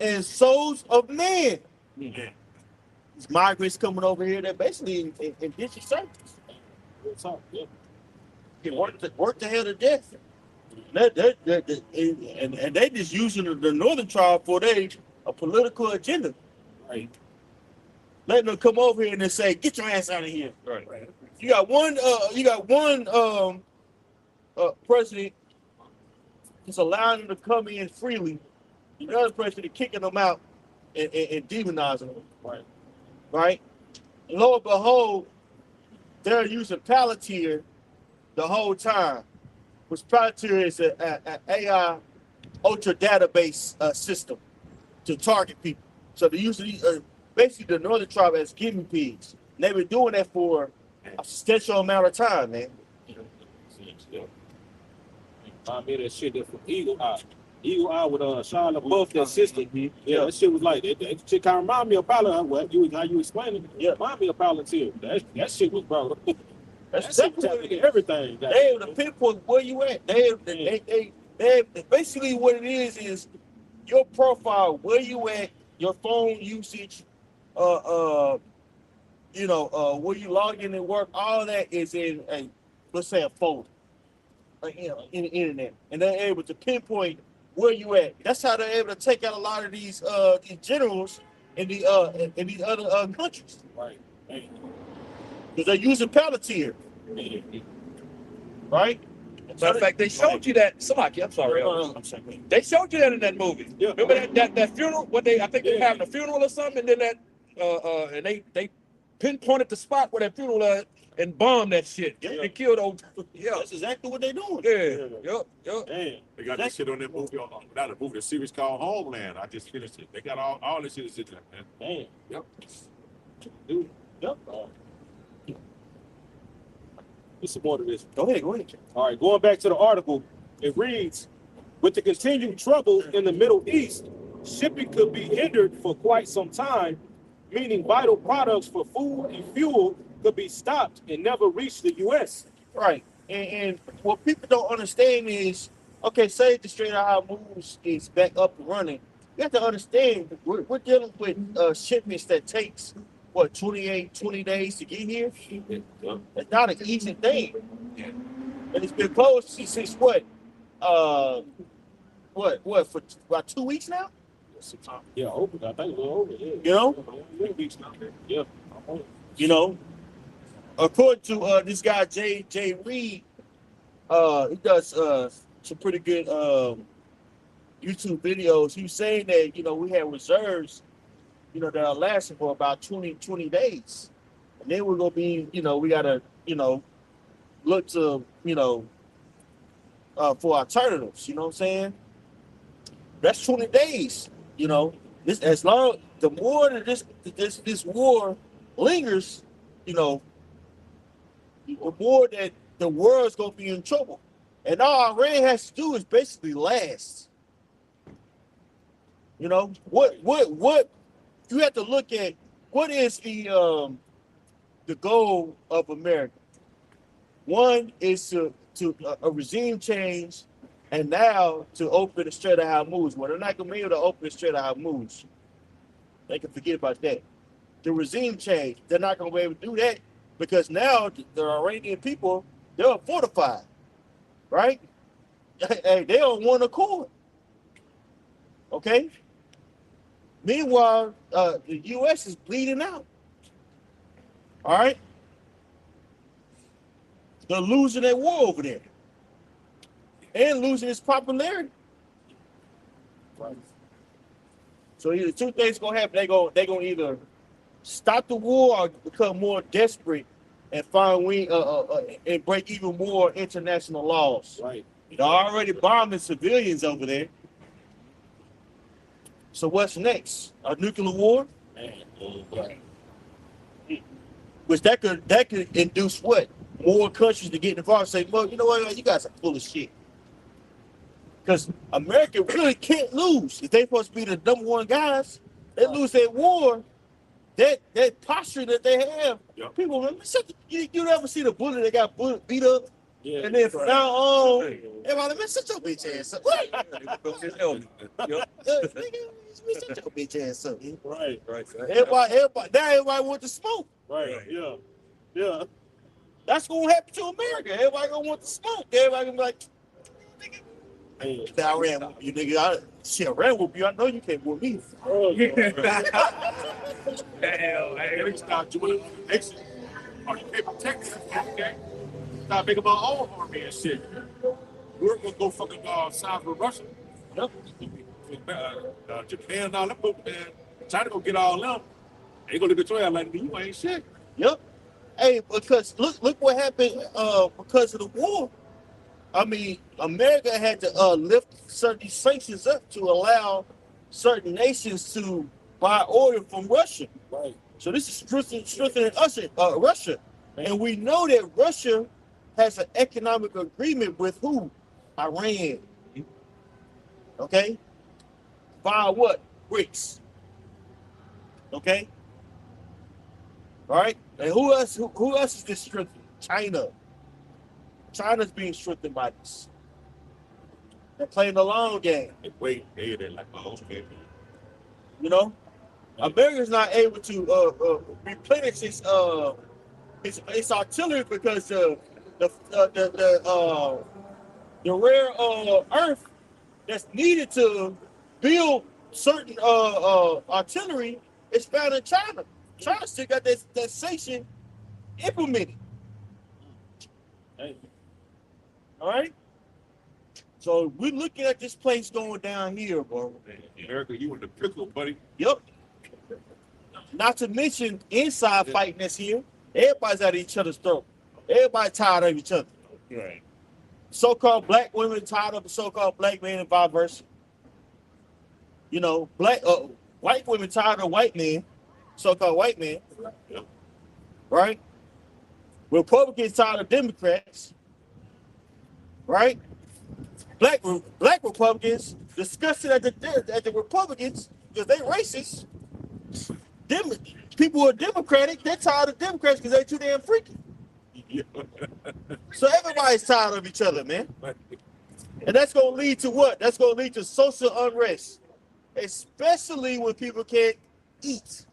and souls of men. Yeah. These migrants coming over here, they're basically in ditch service. What's up? Yeah. Get work the hell to death. And they just using the northern tribe for a political agenda. Right. Letting them come over here and they say, "Get your ass out of here." Right. You got one president that's allowing them to come in freely. The other president kicking them out and demonizing them. Right. Right? And lo and behold, they're using Palantir the whole time, which Palantir is an AI ultra database system to target people. So they're using basically the northern tribe as guinea pigs. And they've been doing that for a substantial amount of time, man. I made that shit that from Eagle Eye. Eagle Eye with Shia LaBeouf, that sister. Yeah, that shit was like that shit kind of remind me of Palantir. How you explain it? Yeah, remind me of Palantir. That shit was bro. That's That shit was exactly everything. they able to pinpoint where you at. They basically what it is your profile, where you at, your phone usage, where you log in and work, all that is in let's say a folder, in the internet, and they're able to pinpoint where you at. That's how they're able to take out a lot of these generals in these other countries, Right. because they're using Palantir, right? Matter of fact, they showed you that. Somebody, I'm sorry. I'm sorry. They showed you that in that movie. Yeah. Remember that funeral? I think they were having a funeral or something, and then and they pinpointed the spot where that funeral and bombed that shit. Yeah. And killed old. Yeah. That's exactly what they're doing. Yeah. Yep. Damn. They got that shit on that movie, not a movie, a series called Homeland. I just finished it. They got all this shit in there, man. Damn. Yep. Dude. Yep. There's some more to this. Go ahead. All right, going back to the article, it reads, with the continued trouble in the Middle East, shipping could be hindered for quite some time, meaning vital products for food and fuel could be stopped and never reach the U.S. Right. And what people don't understand is, okay, say the Strait of Hormuz is back up and running. You have to understand, we're dealing with shipments that takes, 20 days to get here? It's not an easy thing. And it's been closed since what, for about 2 weeks now? Yeah, over. I think it was over. Yeah. You know? Yeah. According to this guy, Jay Reed, he does some pretty good YouTube videos. He was saying that, we have reserves that are lasting for about 20 days. And then we're gonna be, we gotta, look to, for alternatives, you know what I'm saying? That's 20 days, This the more that this war lingers, the more that the world's gonna be in trouble. And all Iran has to do is basically last. What you have to look at, what is the goal of America? One is to a regime change, and now to open the Strait of Hormuz. Well, they're not gonna be able to open the Strait of Hormuz. They can forget about that. The regime change, they're not gonna be able to do that because now the Iranian people, they're fortified, right? Hey, they're on one accord. Okay. Meanwhile, the U.S. is bleeding out. All right. They're losing their war over there and losing its popularity. Right. So either two things gonna happen. They're gonna either stop the war or become more desperate and find and break even more international laws. Right. They're already bombing civilians over there. So what's next? A nuclear war? Which that could induce what? More countries to get involved and say, well, you know what, you guys are full of shit. Because America really can't lose. If they're supposed to be the number one guys, they lose their war. That posture that they have, people, you never see the bullet that got beat up? Yeah, and then from now on, everybody, man, shut your bitch ass up. Shut your bitch ass up. Right. Everybody, now everybody want to smoke. Right. Yeah. That's gonna happen to America. Everybody gonna want to smoke. Everybody gonna be like, nigga, I ran with you, nigga. I ran with you. I know you can't with me. Hell, hey, stop doing it. Or you can't protect us, okay? Stop making my own army and shit. We're gonna go fucking south with Russia. Yep. Japan and all them, China gonna get all them. They gonna look at you like, you ain't shit. Yep. Hey, because look what happened because of the war. I mean, America had to lift certain sanctions up to allow certain nations to buy oil from Russia. Right. So this is strengthening Russia. And we know that Russia has an economic agreement with who? Iran. Okay? Via what? BRICS. Okay? All right? And who else is this strengthened? China. China's being strengthened by this. They're playing the long game. Wait, hey, they like my own people. America's not able to replenish its artillery because the rare earth that's needed to build certain artillery is found in China. China still got that sanction implemented. Hey. All right. So we're looking at this place going down here, bro. America, you in the pickle, buddy. Yep. Not to mention inside fighting that's here. Everybody's at each other's throat. Everybody tired of each other. Right. So-called black women tired of the so-called black men and vice versa. White women tired of white men, so-called white men. Yep. Right? Republicans tired of Democrats. Right? Black Republicans disgusted at the Republicans because they racist. People who are Democratic, they're tired of Democrats because they're too damn freaky. So everybody's tired of each other, man. And that's going to lead to what? That's going to lead to social unrest, especially when people can't eat.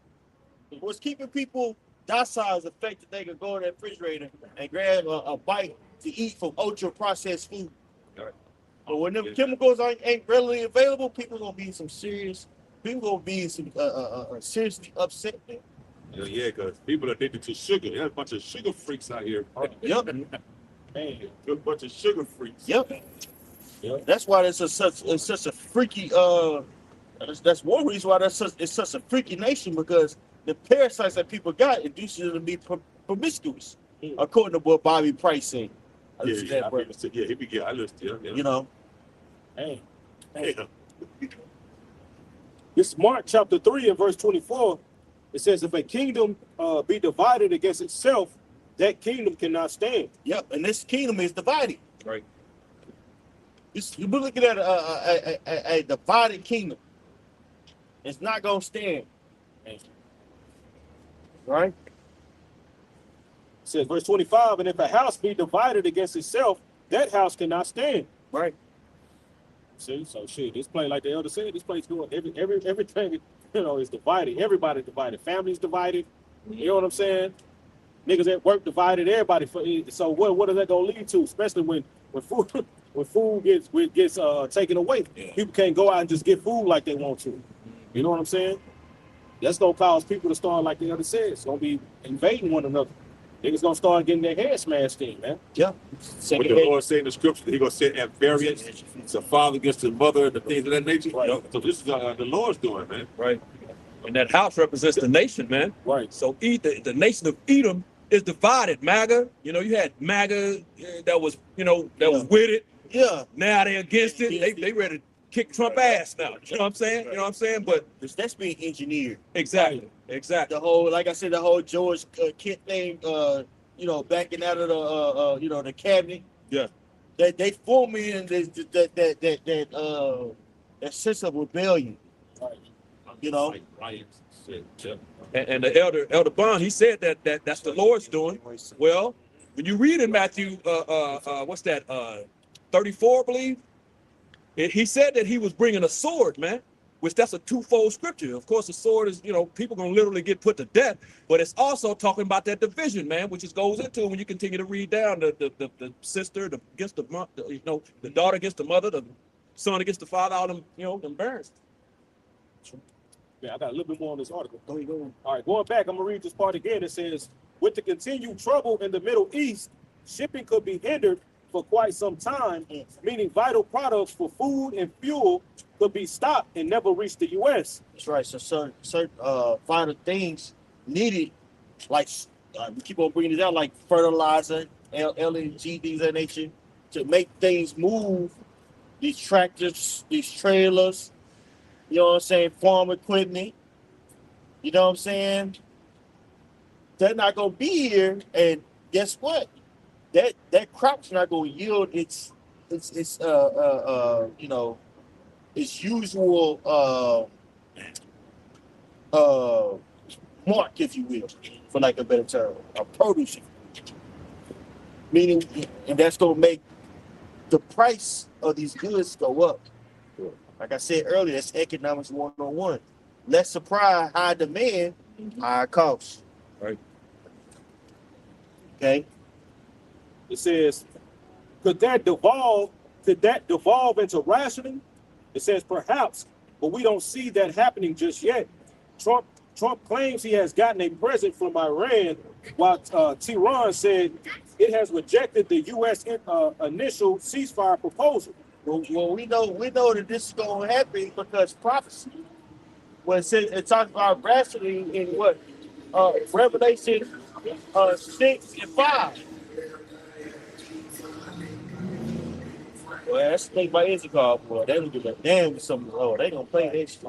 What's keeping people docile is the fact that they can go in that refrigerator and grab a bite to eat from ultra-processed food. But when them chemicals ain't readily available, people gonna be seriously upset. Yeah, because people are addicted to sugar. There's a bunch of sugar freaks out here. Yep. Man, a bunch of sugar freaks. Yep. That's why it's such a freaky That's one reason why it's such a freaky nation, because the parasites that people got induces them to be promiscuous, according to what Bobby Price said. Yeah, he be I listen to him. You know, Hey, Yeah. this Mark chapter 3 and verse 24. It says, if a kingdom be divided against itself, that kingdom cannot stand. yep. And this kingdom is divided. Right. You're looking at a divided kingdom. It's not gonna stand. Right? It says, verse 25, and if a house be divided against itself, that house cannot stand. Right. See, so shit, this place, like the elder said, this place doing everything, is divided. Everybody divided. Families divided. You know what I'm saying? Niggas at work divided. Everybody. So what is that gonna lead to? Especially when food gets taken away. Yeah. People can't go out and just get food like they want to. You know what I'm saying? That's gonna cause people to start, like the elder said, it's gonna be invading one another. Niggas gonna start getting their head smashed in, man. Yeah. What the Lord said in the scripture, he gonna set at variance. It's a father against the mother and the things of that nature. Right. So this is the Lord's doing, man. Right. And that house represents the nation, man. Right. So the nation of Edom is divided. MAGA, you had MAGA that was, that was with it. Yeah. Now they against it. They ready to kick Trump ass now. You know what I'm saying? You know what I'm saying? But That's being engineered. exactly. The whole, like I said, the whole George Kent thing, backing out of the, the cabinet. Yeah. They form in that sense of rebellion. You know. Riots, shit, yeah. And the elder Bond, he said that's the Lord's doing. Well, when you read in Matthew, what's that? 34, I believe. He said that he was bringing a sword, man. Which that's a twofold scripture. Of course, the sword is, people gonna literally get put to death, but it's also talking about that division, man, which goes into when you continue to read down the sister against the mother, the daughter against the mother, the son against the father, all them, them parents. Yeah, I got a little bit more on this article. Go ahead. All right, going back, I'm gonna read this part again. It says, with the continued trouble in the Middle East, shipping could be hindered for quite some time, meaning vital products for food and fuel could be stopped and never reach the U.S. That's right. So certain vital things needed, like we keep on bringing it out, like fertilizer, LNG, things of that nature, to make things move. These tractors, these trailers, you know what I'm saying, farm equipment. You know what I'm saying? They're not gonna be here, and guess what? That crop's not gonna yield its its usual mark, if you will, for like a better term, a produce. Meaning, and that's gonna make the price of these goods go up. Like I said earlier, that's economics 101. Less supply, high demand, higher cost. Right. Okay. It says, could that devolve into rationing? It says perhaps, but we don't see that happening just yet. Trump claims he has gotten a present from Iran, while Tehran said it has rejected the U.S. Initial ceasefire proposal. Well, we know that this is going to happen because prophecy. Well, it talks about rationing in what? Revelation 6 and 5. Well, that's the thing about Issachar, boy. They don't give a damn with some of the Lord. They gonna play that shit.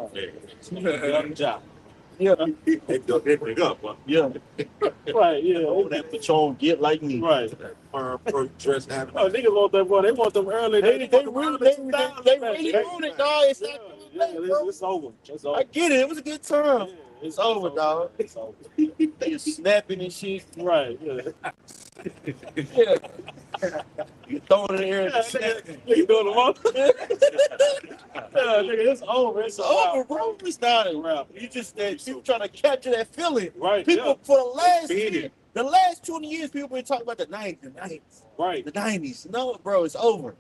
Yeah. They pick up, huh? Yeah. Right, yeah. Oh, that Patron get like me. Right. Dress having. Oh, niggas want them, boy. They want them early. They really want it, dog. It's not It's over. It's over. I get it. It was a good time. Yeah, It's over, dog. It's over. They snapping and shit. Right, yeah. Yeah. You throwing it in the air and snapping. You doing the most? Nigga, it's over. It's over, bro. It's not a wrap. You just people trying to capture that feeling. Right. People for Feed the last 20 years, people been talking about the 90s. Right. The 90s. No, bro, it's over.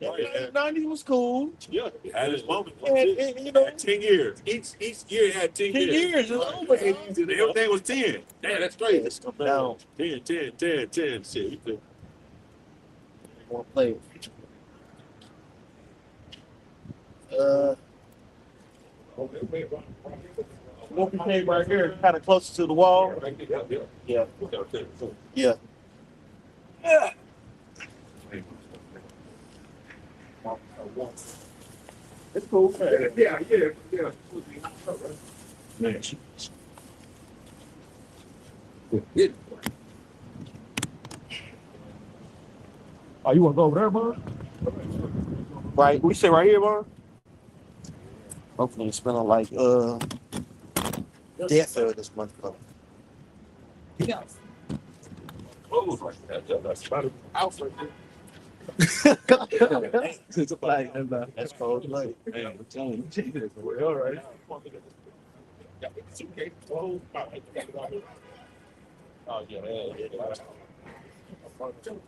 Right. The 90s was cool. Yeah, it had its moment. And you know, 10 years. Each year had 10 10 years. It's over. And everything was 10. Damn, that's straight. It's come down. 10. Shit. You think? More play. What we came right here, kind of closer to the wall. Yeah. Yeah. Yeah. It's cool. Man. Yeah. Oh, you want to go over there, man? Right. We sit right here, man. Hopefully it's smelling like death of this motherfucker. That's cold blood. All right.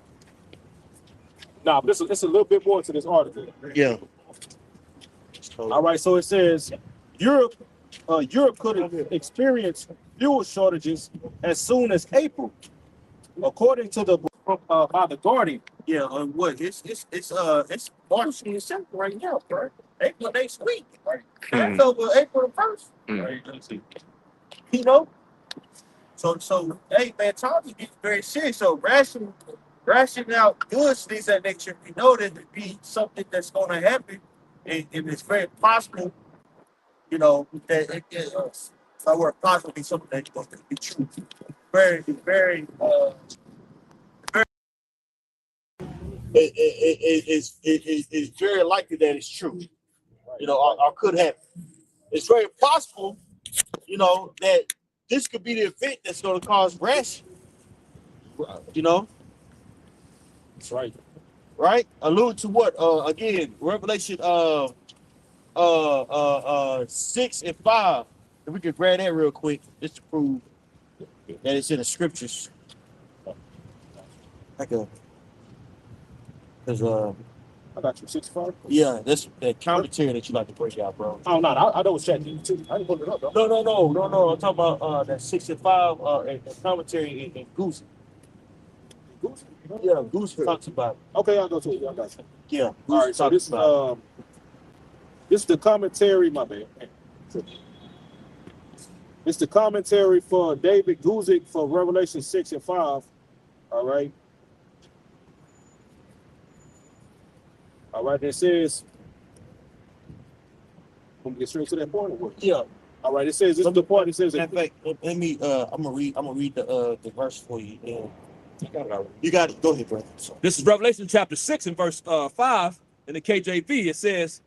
Nah, but it's a little bit more to this article. Yeah. All right, so it says Europe could experience fuel shortages as soon as April, according to the by the Guardian. Yeah, what? It's March the 2nd right now, bro. April next week. Right? That's over April the 1st. Right? You know? So hey man, times is getting very serious. So rationing out goods, things that nature, we know that to be something that's gonna happen, and it's very possible, you know, that if I were possible be something that's going to be true. Very it's very likely that it's true. You know, or could happen. It's very possible, you know, that this could be the event that's going to cause ration. You know, That's right. right? Allude to what? Again, Revelation 6 and 5. If we could grab that real quick, just to prove that it's in the scriptures. Because I got you. 65. yeah, that's that commentary that you like to break out, bro. Oh no, I know it's ChatGPT. I didn't pull it up, though. No. I'm talking about that 6 and 5 and commentary in Goose. Goose? Yeah, Goose talks about it. Okay, I'll go to it. I got you. Yeah, All Goose right, so talks this about it. this is the commentary. My bad. It's the commentary for David Guzik for Revelation 6 and 5. All right. All right. It says. Let me get straight to that point. Or what? Yeah. All right. It says this is the part. It says In fact, let me. I'm gonna read the verse for you. You got it. Go ahead, brother. So, This is Revelation chapter 6 and verse 5 in the KJV. It says,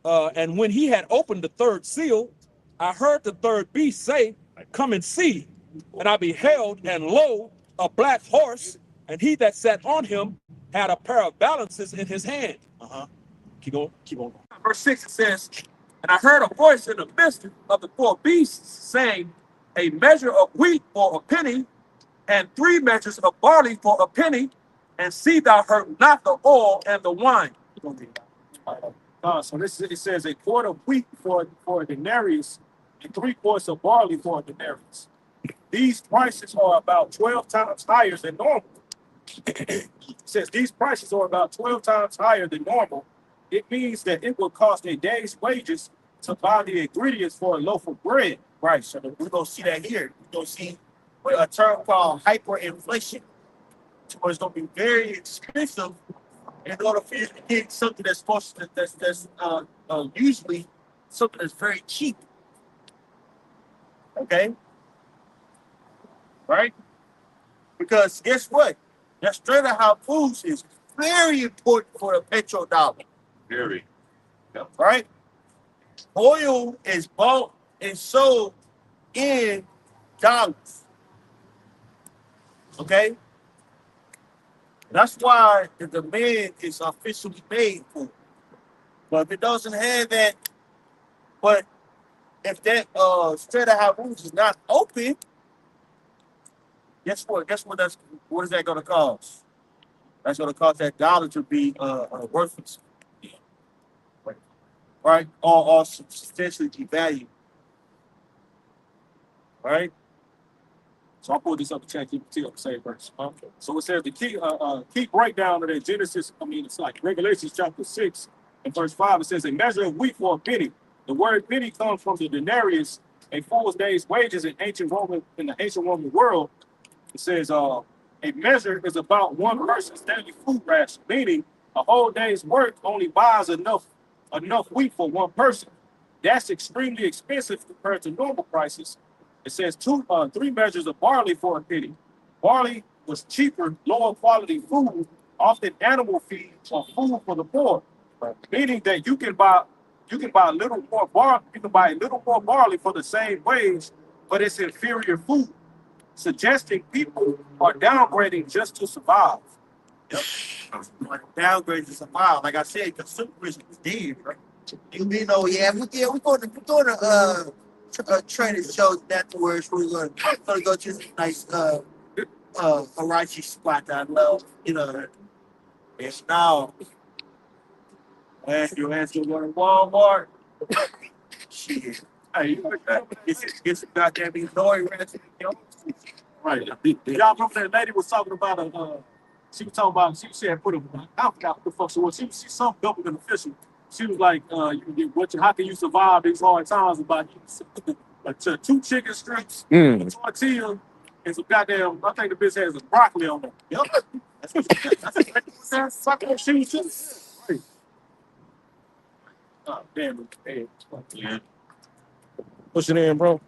and when he had opened the third seal, I heard the third beast say, come and see. And I beheld, and lo, a black horse, and he that sat on him had a pair of balances in his hand. Keep going. Verse 6, it says, and I heard a voice in the midst of the four beasts saying, a measure of wheat for a penny, and 3 measures of barley for a penny, and see thou hurt not the oil and the wine. so this it says a quart of wheat for a denarius and 3 quarts of barley for a denarius. These prices are about 12 times higher than normal. It says these prices are about 12 times higher than normal. It means that it will cost a day's wages to buy the ingredients for a loaf of bread. right. So we're gonna see that here. We're gonna see a term called hyperinflation, where it's gonna be very expensive in order for you to get something that's supposed to, that's usually something that's very cheap. Okay. Right? Because guess what? That Stratehouse Foods is very important for the petrodollar. Very. Right? Oil is bought and sold in dollars. Okay? That's why the demand is officially made for. But if it doesn't have that, but if that Stratehouse Foods is not open, guess what? What is that gonna cause? That's gonna cause that dollar to be worthless. Right? Or substantially devalued. Right? So I pulled this up to ChatGPT on the same verse. So it says the key breakdown of the Genesis. I mean, it's like Revelations chapter 6 and verse 5. It says a measure of wheat for a penny, The word penny comes from the denarius, a fool's day's wages in the ancient Roman world. It says a measure is about one person's daily food ration, meaning a whole day's work only buys enough wheat for one person. That's extremely expensive compared to normal prices. It says 3 measures of barley for a penny. Barley was cheaper, lower quality food, often animal feed or food for the poor. Meaning that you can buy a little more barley for the same wage, but it's inferior food, suggesting people are downgrading just to survive. Yep. Downgrade to survive. Like I said, consumerism is dead, bro. You know, we're going to training shows afterwards. We're gonna go to some nice Harachi spot that I love. You know, it's now. You ask you going to Walmart. Shit. Hey, it's about that be noise ratchet. Right. Y'all remember that lady was talking about she was talking about she had put I forgot what the fuck she was. She some government official. She was like, how can you survive these hard times about like 2 chicken strips, a tortilla, and some goddamn, I think the bitch has some broccoli on them. Yep. That's fucking she was just. Oh, damn it. Yeah. Push it in, bro.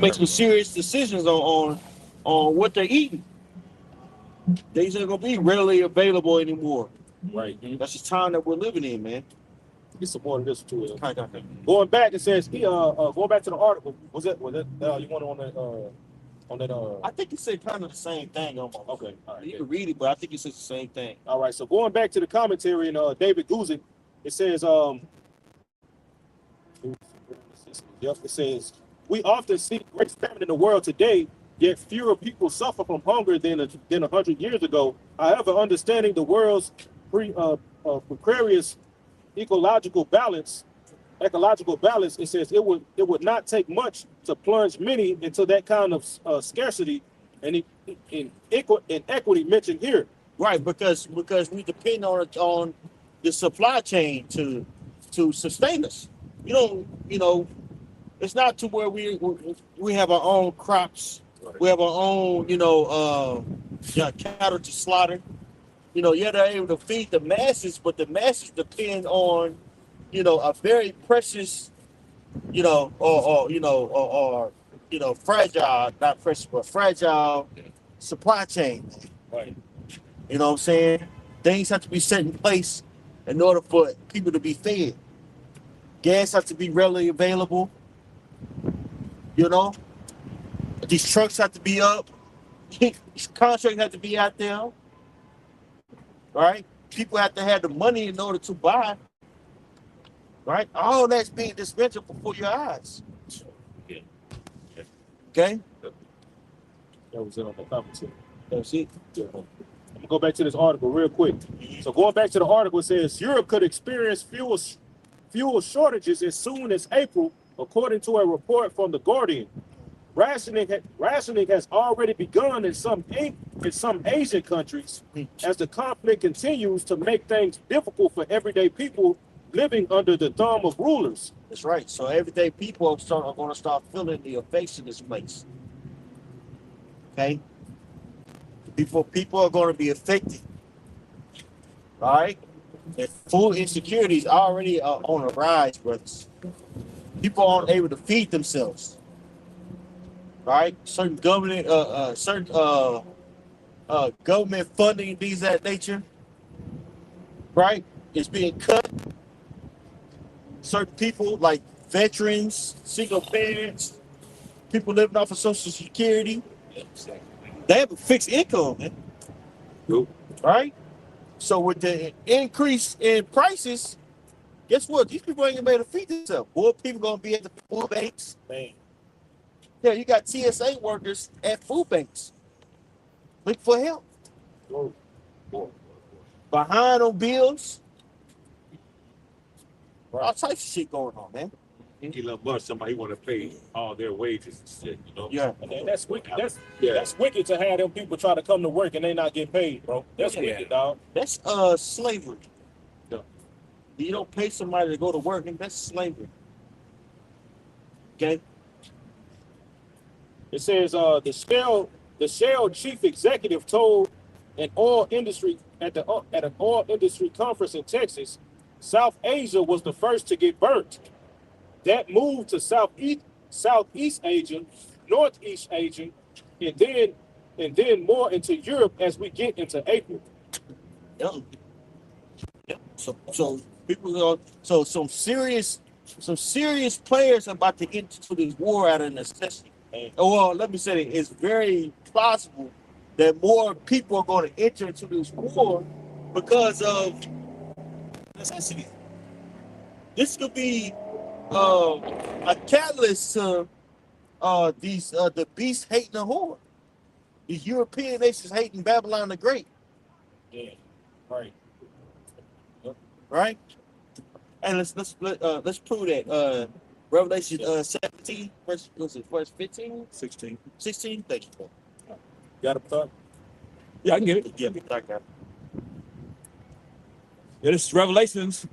Make some serious decisions on what they're eating. These ain't gonna be readily available anymore. Right. That's the time that we're living in, man. Get some more of this too. Going back, it says going back to the article. Was that you want on that I think it said kind of the same thing almost. Okay. All right. You can read it, but I think it says the same thing. All right. So going back to the commentary in David Guzik, it says it says we often see great famine in the world today, yet fewer people suffer from hunger than 100 years ago. However, understanding the world's precarious ecological balance, it says it would not take much to plunge many into that kind of scarcity and inequity mentioned here. Right, because we depend on the supply chain to sustain us. You know, it's not to where we have our own crops, we have our own, cattle to slaughter. They're able to feed the masses, but the masses depend on, a very precious, fragile, not precious, but fragile supply chain. Right. You know what I'm saying? Things have to be set in place in order for people to be fed. Gas has to be readily available. These trucks have to be up. These contracts have to be out there. Right? People have to have the money in order to buy. Right? All that's being dispensed before your eyes. Yeah. Okay? That was it on the commentary. That's it. Yeah. I'm gonna go back to this article real quick. So going back to the article, it says Europe could experience fuel shortages as soon as April, according to a report from The Guardian. Rationing has already begun in some Asian countries as the conflict continues to make things difficult for everyday people living under the thumb of rulers. That's right. So everyday people are going to start feeling the effects of this place. Okay? People are going to be affected. All right? And food insecurity is already on a rise, brothers. People aren't able to feed themselves. Right? Certain government, government funding, things of that nature, right, is being cut. Certain people, like veterans, single parents, people living off of Social Security, they have a fixed income, man. Nope. Right? So with the increase in prices, guess what? These people ain't gonna be able to feed themselves. More people gonna be at the food banks. Man. Yeah, you got TSA workers at food banks. Look for help. Behind on bills. All types of shit going on, man. Elon Musk, somebody want to pay all their wages and shit, you know? Yeah. And that's wicked. Yeah. That's wicked to have them people try to come to work and they not get paid, bro. That's wicked, dog. That's slavery. Yeah. You don't pay somebody to go to work, nigga, that's slavery. Okay? It says the Shell chief executive told an oil industry at an oil industry conference in Texas, South Asia was the first to get burnt. That moved to Southeast Asia, Northeast Asia, and then more into Europe as we get into April. Yeah. Yeah. So people go. So some serious players are about to get into this war out of necessity. Well, let me say it's very plausible that more people are going to enter into this war because of necessity. This could be a catalyst to the beast hating the whore. These European nations hating Babylon the Great. Yeah, right. Right? And let's prove that. Revelation 17, verse 15? 16. 16? Thank you. Got a thought? Yeah, I can get it. Yeah, I got it. Yeah, this is Revelations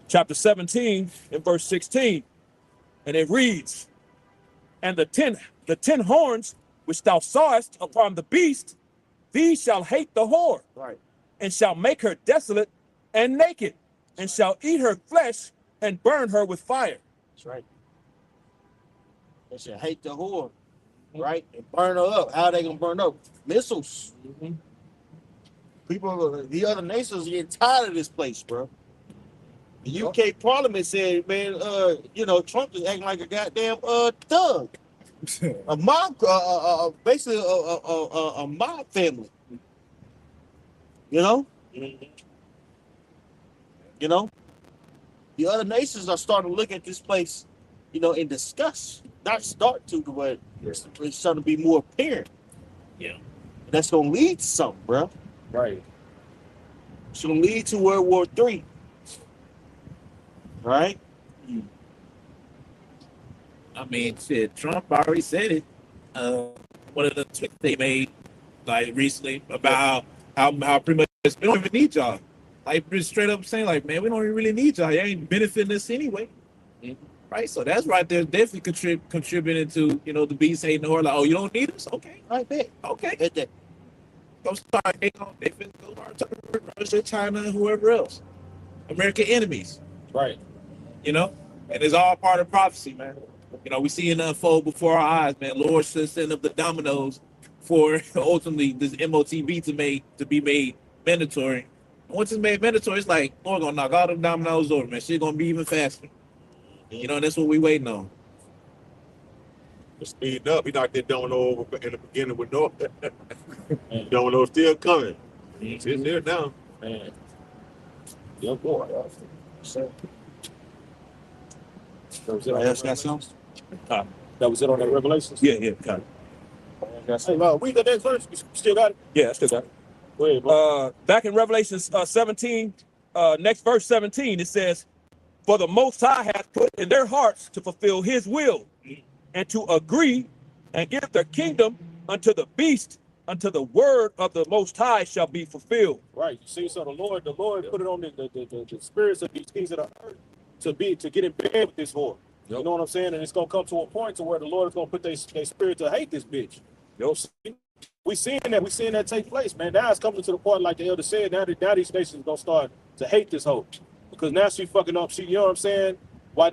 chapter 17 and verse 16. And it reads, and the ten horns which thou sawest upon the beast, these shall hate the whore, Right. and shall make her desolate and naked, and shall eat her flesh and burn her with fire. That's right. They should hate the whore, right? And burn her up. How are they gonna burn up? Missiles. People, the other nations are getting tired of this place, bro. The UK Parliament said, man, Trump is acting like a goddamn thug. A mob, basically a mob family. You know? You know? The other nations are starting to look at this place, in disgust. Not start to, but it's starting to be more apparent. Yeah. And that's going to lead to something, bro. Right. It's going to lead to World War III. Right? I mean, shit, Trump already said it. One of the tweets they made, like, recently about how pretty much we don't even need y'all. Like, straight up saying, like, man, we don't even really need y'all. You ain't benefiting us anyway. Right? So that's right there, definitely contributing to, the beast hating the whore. Like, oh, you don't need us? Okay. I bet. Okay. At that. Go start. They finna go to Russia, China, and whoever else. American enemies. Right. And it's all part of prophecy, man. We see it unfold before our eyes, man. Lord should send up the dominoes for ultimately this MOTB to be made mandatory. Once it's made mandatory, it's like, Lord gonna knock all them dominoes over, man. Shit gonna be even faster. And that's what we waiting on. Speeding up. He knocked that domino over in the beginning with no domino still coming. It's there now. Man. Yo, boy. Else got something? That was it on that Revelations? Yeah, got it. Hey, read the next verse. You still got it? Yeah, I still got it. Go ahead, bro. Back in Revelations 17, next verse 17, it says, for the Most High hath put in their hearts to fulfill his will, and to agree and give their kingdom unto the beast, until the word of the Most High shall be fulfilled. Right. You see, so the Lord put it on the spirits of these kings of the earth to get in bed with this whore. Yep. You know what I'm saying? And it's gonna come to a point to where the Lord is gonna put their spirit to hate this bitch. We seeing that take place, man. Now it's coming to the point, like the elder said, now these nations are gonna start to hate this hoe. Because now she fucking up. You know what I'm saying? Why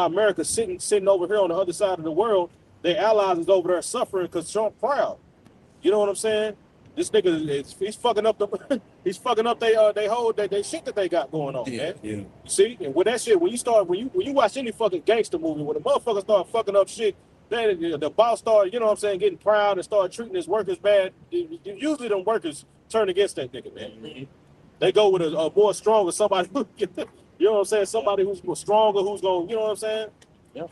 America's sitting over here on the other side of the world, their allies is over there suffering because Trump proud. You know what I'm saying? This nigga he's fucking up they whole they shit that they got going on, man. Yeah. You see? And with that shit, when you watch any fucking gangster movie, when the motherfucker start fucking up shit, then the boss start, you know what I'm saying, getting proud and start treating his workers bad. Usually them workers turn against that nigga, man. They go with a more stronger somebody who, you know what I'm saying, somebody who's more stronger, who's going, you know what I'm saying? Yeah.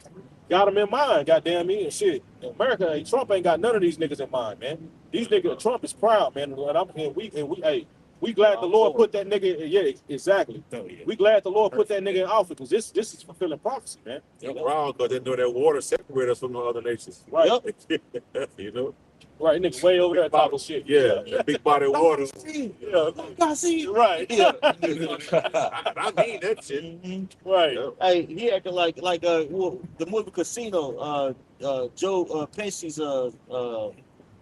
Got him in mind, goddamn me, and shit. In America, Trump ain't got none of these niggas in mind, man. These niggas, Trump is proud, man. And we we glad the Lord put that nigga. Yeah, exactly. Oh, yeah. We glad the Lord put that nigga in office because this is fulfilling prophecy, man. They're wrong because they know that water separates us from the other nations. Right, You know? right. Nigga way over there talking shit. Yeah, that big body of water. Yeah, I see. right. Yeah. I mean that shit. Right. Hey, he acting like well, the movie Casino. Joe Pesci's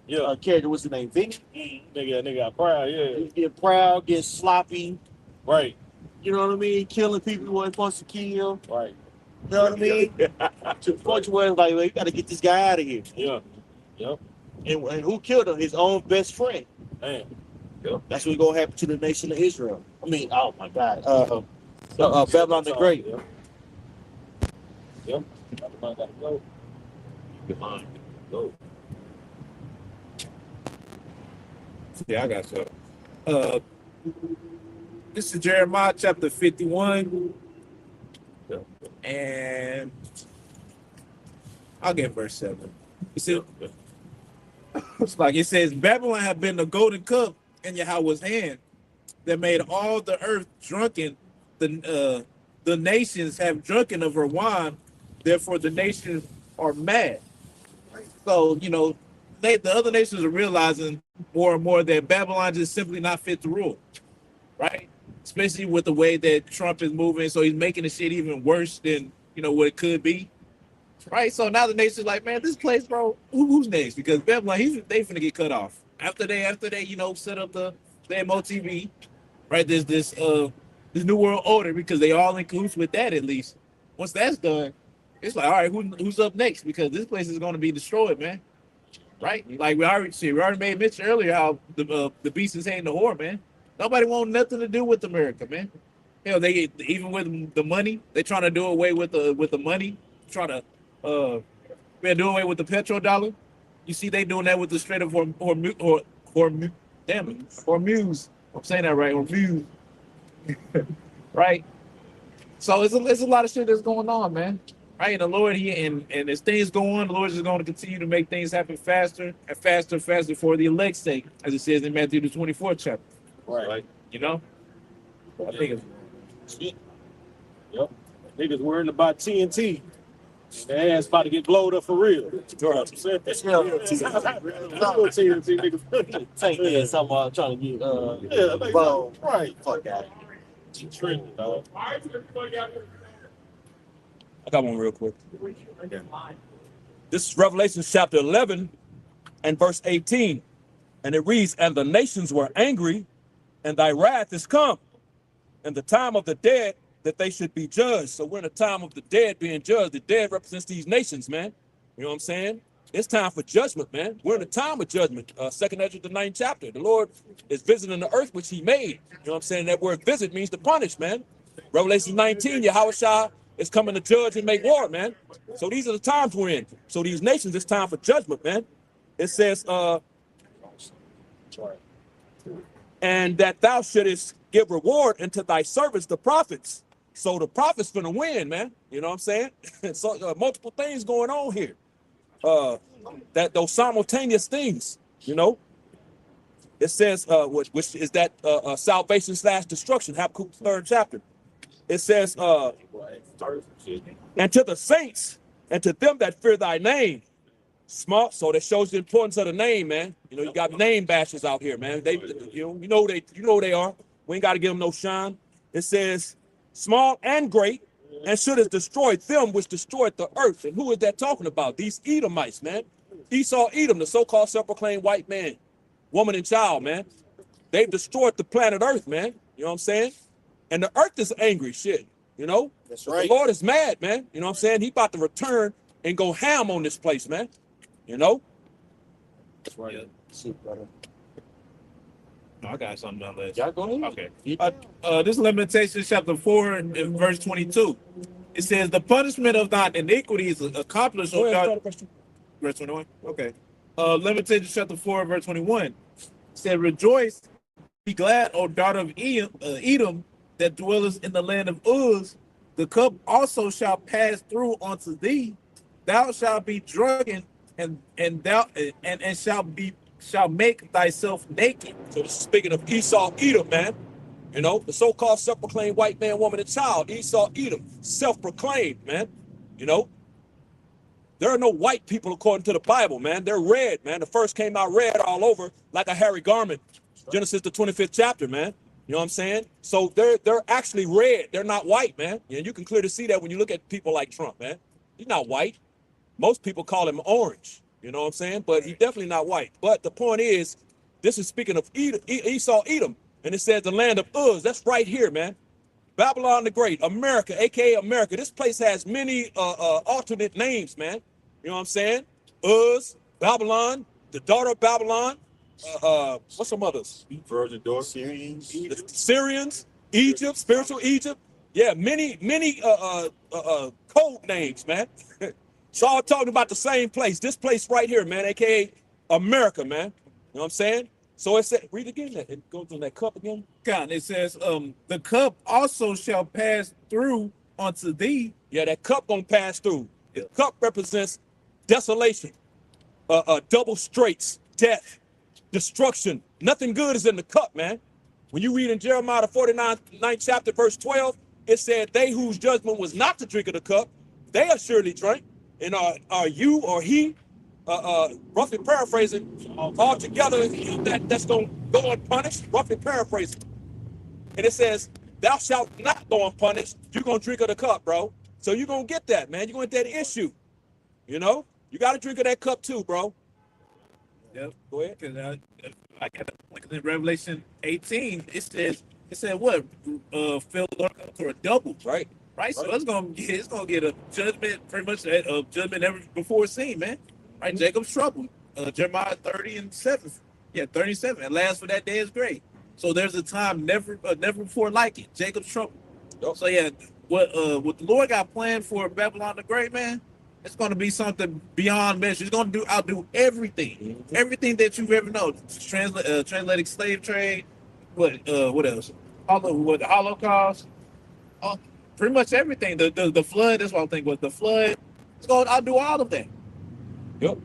Yeah. character, what's his name? Vinny. Nigga got proud. Yeah. He get proud, get sloppy. Right. You know what I mean? Killing people who ain't supposed to kill. Right. You know what I mean? To the point where it's like, well, you got to get this guy out of here. Yeah. Yep. And who killed him? His own best friend. Man. That's what's gonna happen to the nation of Israel. I mean, oh my God. Babylon the Great. Yep. Yep. Babylon gotta go. Behind. Go. Yeah, I got you. This is Jeremiah chapter 51. And I'll get verse 7. It says, it says, Babylon had been the golden cup in Yahweh's hand that made all the earth drunken. The nations have drunken of her wine, therefore the nations are mad. So, the other nations are realizing more and more that Babylon just simply not fit to rule, right? Especially with the way that Trump is moving, so he's making the shit even worse than what it could be, right? So now the nation's like, man, this place, bro, who's next? Because Babylon, they finna get cut off after they set up the MOTV, right? There's this new world order because they all in cahoots with that at least. Once that's done, it's like, all right, who's up next? Because this place is going to be destroyed, man. Right? Like we already made mention earlier how the beast is hating the whore, man. Nobody want nothing to do with America, man. Hell, they even with the money, they trying to do away with the money, trying to do away with the petrodollar. You see, they doing that with the Strait of Hormuz. I'm saying that right, Hormuz. Right? So it's a lot of shit that's going on, man. Right, and the Lord, and as things go on, the Lord is going to continue to make things happen faster and faster and faster for the elect's sake, as it says in Matthew the 24th chapter. Right. I think it's Yep. Niggas worrying about TNT. Their ass about to get blowed up for real. TNT. TNT niggas. Someone trying to get Yeah, like, bro. right. Fuck out. Trending, dog. I got one real quick. This is Revelation chapter 11 and verse 18. And it reads, and the nations were angry, and thy wrath is come, and the time of the dead that they should be judged. So we're in the time of the dead being judged. The dead represents these nations, man. You know what I'm saying? It's time for judgment, man. We're in the time of judgment. 2nd Ezra, the 9th chapter. The Lord is visiting the earth which he made. You know what I'm saying? That word visit means to punish, man. Revelation 19, Yahushua is coming to judge and make war, man. So these are the times we're in. So these nations, it's time for judgment, man. It says, and that thou shouldest give reward unto thy servants, the prophets. So the prophets gonna win, man. You know what I'm saying? So multiple things going on here. That those simultaneous things, It says, which is that salvation / destruction, Habakkuk 3rd chapter. It says, and to the saints and to them that fear thy name. Small, so that shows the importance of the name, man. You got name bashers out here, man. They, you know who they are. We ain't got to give them no shine. It says, small and great, and should have destroyed them which destroyed the earth. And who is that talking about? These Edomites, man. Esau, Edom, the so-called self-proclaimed white man, woman and child, man. They've destroyed the planet Earth, man. You know what I'm saying? And the earth is angry, shit. That's right. The Lord is mad, man. You know what I'm saying? He about to return and go ham on this place, man. That's right. Yeah. Shit, brother. No, I got something on that. Y'all go ahead. Okay. This is Lamentations chapter 4 and verse 22. It says, the punishment of thine iniquity is accomplished. Verse 21. Okay. Lamentations chapter 4 verse 21. It said, rejoice, be glad, O daughter of Edom, that dwellest in the land of Uz. The cup also shall pass through unto thee. Thou shalt be drunken, and shalt be shall make thyself naked. So this is speaking of Esau, Edom, man. You know, the so-called self-proclaimed white man, woman, and child, Esau, Edom, self-proclaimed, man. You know, there are no white people according to the Bible, man. They're red, man. The first came out red all over like a hairy garment. Genesis, the 25th chapter, man. You know what I'm saying? So they're actually red. They're not white, man. And you can clearly see that when you look at people like Trump, man. He's not white. Most people call him orange. You know what I'm saying? But he's definitely not white. But the point is, this is speaking of Edom, Esau, Edom. And it says the land of Uz. That's right here, man. Babylon the Great, America, aka America. This place has many alternate names, man. You know what I'm saying? Uz, Babylon, the daughter of Babylon. What's some others? Virgin daughter. Syrians. The Syrians, Egypt, spiritual Egypt. Yeah, many code names, man. It's all talking about the same place. This place right here, man, aka America, man. You know what I'm saying? So it said, read again. It goes in that cup again. God, it says, the cup also shall pass through unto thee. Yeah, that cup gonna pass through. The cup represents desolation, double straits, death, destruction. Nothing good is in the cup, man. When you read in Jeremiah the 49th chapter, verse 12, it said, they whose judgment was not to drink of the cup, they are surely drink. And are you or he, roughly paraphrasing, altogether that's going to go unpunished, roughly paraphrasing. And it says, thou shalt not go unpunished. You're going to drink of the cup, bro. So you're going to get that, man. You're going to get that issue. You know? You got to drink of that cup too, bro. Yep. Go ahead. Because I got like in Revelation 18, it said what? Fill the Lord up for a double. Right. Right? So it's gonna get a judgment, pretty much a judgment never before seen, man. Right? Jacob's trouble. Jeremiah 30 and 7. Yeah, 37. At last for that day is great. So there's a time never before like it. Jacob's trouble. Yep. So yeah, what the Lord got planned for Babylon the Great, man, it's gonna be something beyond measure. It's gonna outdo everything. Mm-hmm. Everything that you've ever known. Transatlantic slave trade, what else? The Holocaust. Pretty much everything. The flood, that's what I think was the flood. It's going to outdo all of that. Yep.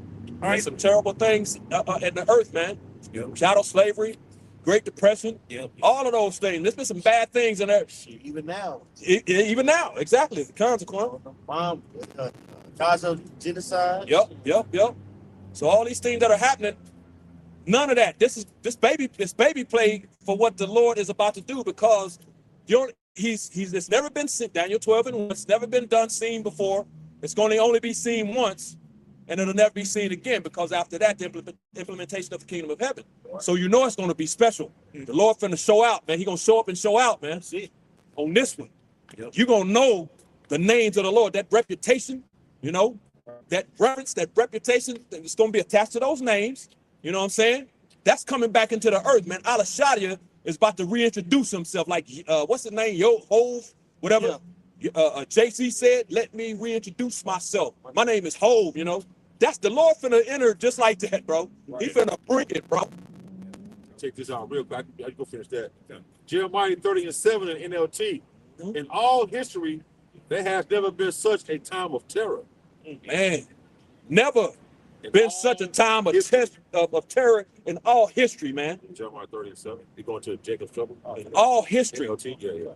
All right. Some terrible things in the earth, man. Yep. Chattel slavery, Great Depression, Yep. all of those things. There's been some bad things in there. Even now. Even now, exactly. The consequence. Gaza genocide. Yep. So all these things that are happening, none of that. This baby play for what the Lord is about to do, because it's never been seen. Daniel 12 and 1. It's never been seen before. It's going to only be seen once, and it'll never be seen again, because after that, the implementation of the kingdom of heaven. So you know it's going to be special. The Lord finna show out, man. He gonna show up and show out, man. See, on this one, you're gonna know the names of the Lord. That reputation, you know, that reverence, that reputation, it's gonna be attached to those names. You know what I'm saying? That's coming back into the earth, man. Al-Shadia is about to reintroduce himself, like what's his name? Hove, whatever. Yeah. JC said, let me reintroduce myself. My name is Hove, you know. That's the Lord finna enter just like that, bro. Right. He finna bring it, bro. Check this out real quick. I can go finish that. Jeremiah 30 and 7 in NLT. Mm-hmm. In all history, there has never been such a time of terror. Man, never been such a time of terror in all history, man. Jeremiah 30 and 7. You're going to Jacob's trouble. In all history. NLT, yeah.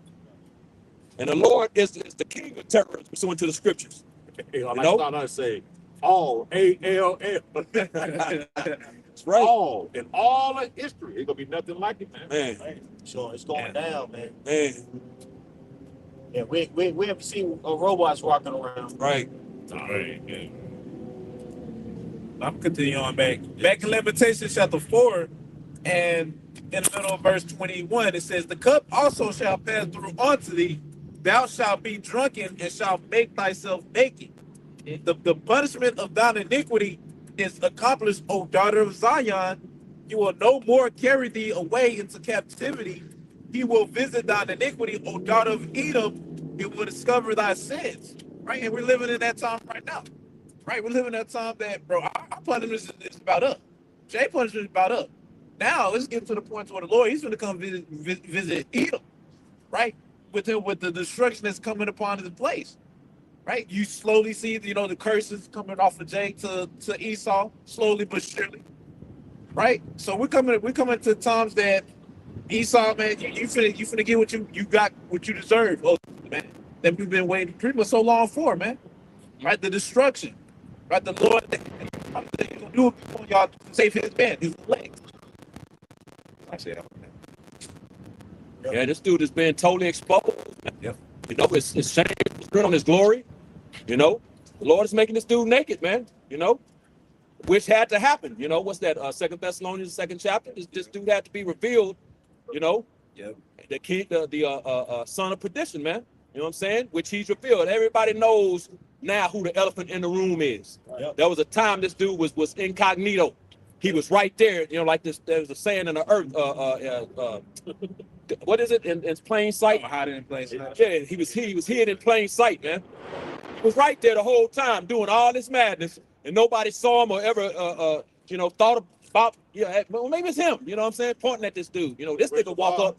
And the Lord is the king of terror, pursuant to the scriptures. Hey, I not say all, A-L-L. That's right. All, in all of history, it's going to be nothing like it, man. So it's going down, man. Yeah, we haven't seen robots walking around. Right. All right, man. I'm continuing on back. Back in Lamentations chapter 4, and in the middle of verse 21, it says, the cup also shall pass through unto thee. Thou shalt be drunken and shalt make thyself naked. The punishment of thine iniquity is accomplished, O daughter of Zion. He will no more carry thee away into captivity. He will visit thine iniquity, O daughter of Edom. He will discover thy sins. Right? And we're living in that time right now. Right? We're living in that time that, bro, our punishment is about up. Jay punishment is about up. Now, let's get to the point where the Lord, he's going to come visit Edom. Right? With the destruction that's coming upon his place. Right? You slowly see, the curses coming off of Jay to Esau, slowly but surely. right? So we're coming to times that Esau, man, you finna get what you got, what you deserve, man. That we've been waiting pretty much so long for, man. Right, the destruction, right? The Lord, I'm gonna do it for y'all to save his man, his elect. I say that. Yeah, this dude has been totally exposed. Yep. You know, it's shame, it's good on his glory. You know, the Lord is making this dude naked, man. You know, which had to happen. You know, what's that? Second Thessalonians, second chapter. This dude had to be revealed. You know, Yep. the king, the son of perdition, man. You know what I'm saying? Which he's revealed. Everybody knows now who the elephant in the room is. Yep. There was a time this dude was incognito. He was right there. You know, like this. There's a saying in the earth. What is it? In plain sight. Hiding in plain sight. Yeah, he was hid in plain sight, man. He was right there the whole time doing all this madness, and nobody saw him or ever, you know, thought about, yeah, well, maybe it's him. You know what I'm saying? Pointing at this dude. You know, this nigga walk up.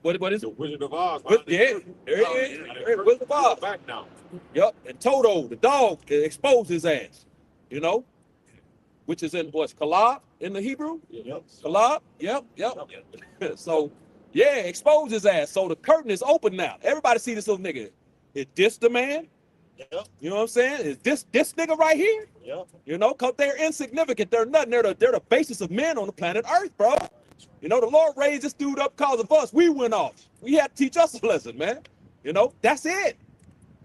What is The it? Wizard of Oz. Yeah, there he is. Wizard of Oz. Back now. Yep, and Toto, the dog, exposed his ass. You know, which is in what's Kalab in the Hebrew? Yep. Kalab? Yep. So, yeah, expose his ass. So the curtain is open now. Everybody see this little nigga. Is this the man? Yep. You know what I'm saying? Is this nigga right here? Yep. You know, because they're insignificant. They're nothing. They're the basis of men on the planet Earth, bro. You know, the Lord raised this dude up because of us. We went off. We had to teach us a lesson, man. You know, that's it.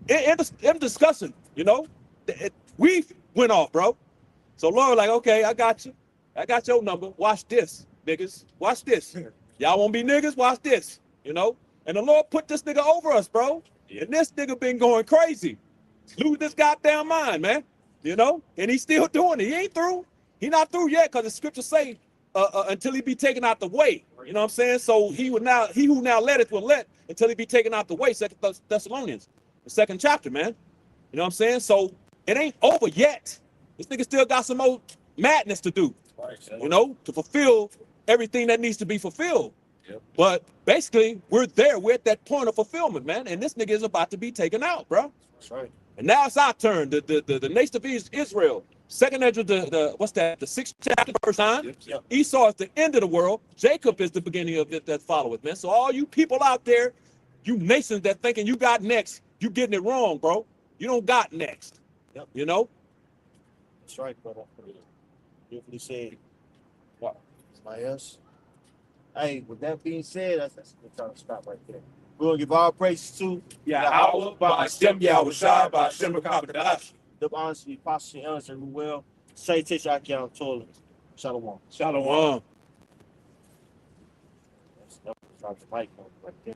In discussion, you know, we went off, bro. So Lord, like, okay, I got you. I got your number. Watch this, niggas. Watch this. Y'all won't be niggas? Watch this. You know? And the Lord put this nigga over us, bro. And this nigga been going crazy. Lose this goddamn mind, man. You know? And he's still doing it. He ain't through. He not through yet, because the scriptures say until he be taken out the way. You know what I'm saying? So he who now letteth will let until he be taken out the way. 2 Thessalonians, the second chapter, man. You know what I'm saying? So it ain't over yet. This nigga still got some more madness to do. You know, to fulfill everything that needs to be fulfilled. Yep. But basically, we're there. We're at that point of fulfillment, man. And this nigga is about to be taken out, bro. That's right. And now it's our turn. The nation of Israel. Second Ezra, what's that? The 6th chapter, verse 9. Yep. Esau is the end of the world. Jacob is the beginning of it that followeth, man. So all you people out there, you nations that thinking you got next, you getting it wrong, bro. You don't got next. Yep. You know? That's right, brother. Beautifully said. Wow. Somebody else? Hey, With that being said, that's we're trying to stop right there. We're gonna give our praises to Yahweh, by Shem Yahushua, by Shem Kakadash. the honesty, apostle, and elders, and who will say, "Teach I count toilet." Shalom. Shalom. That's the mic right there.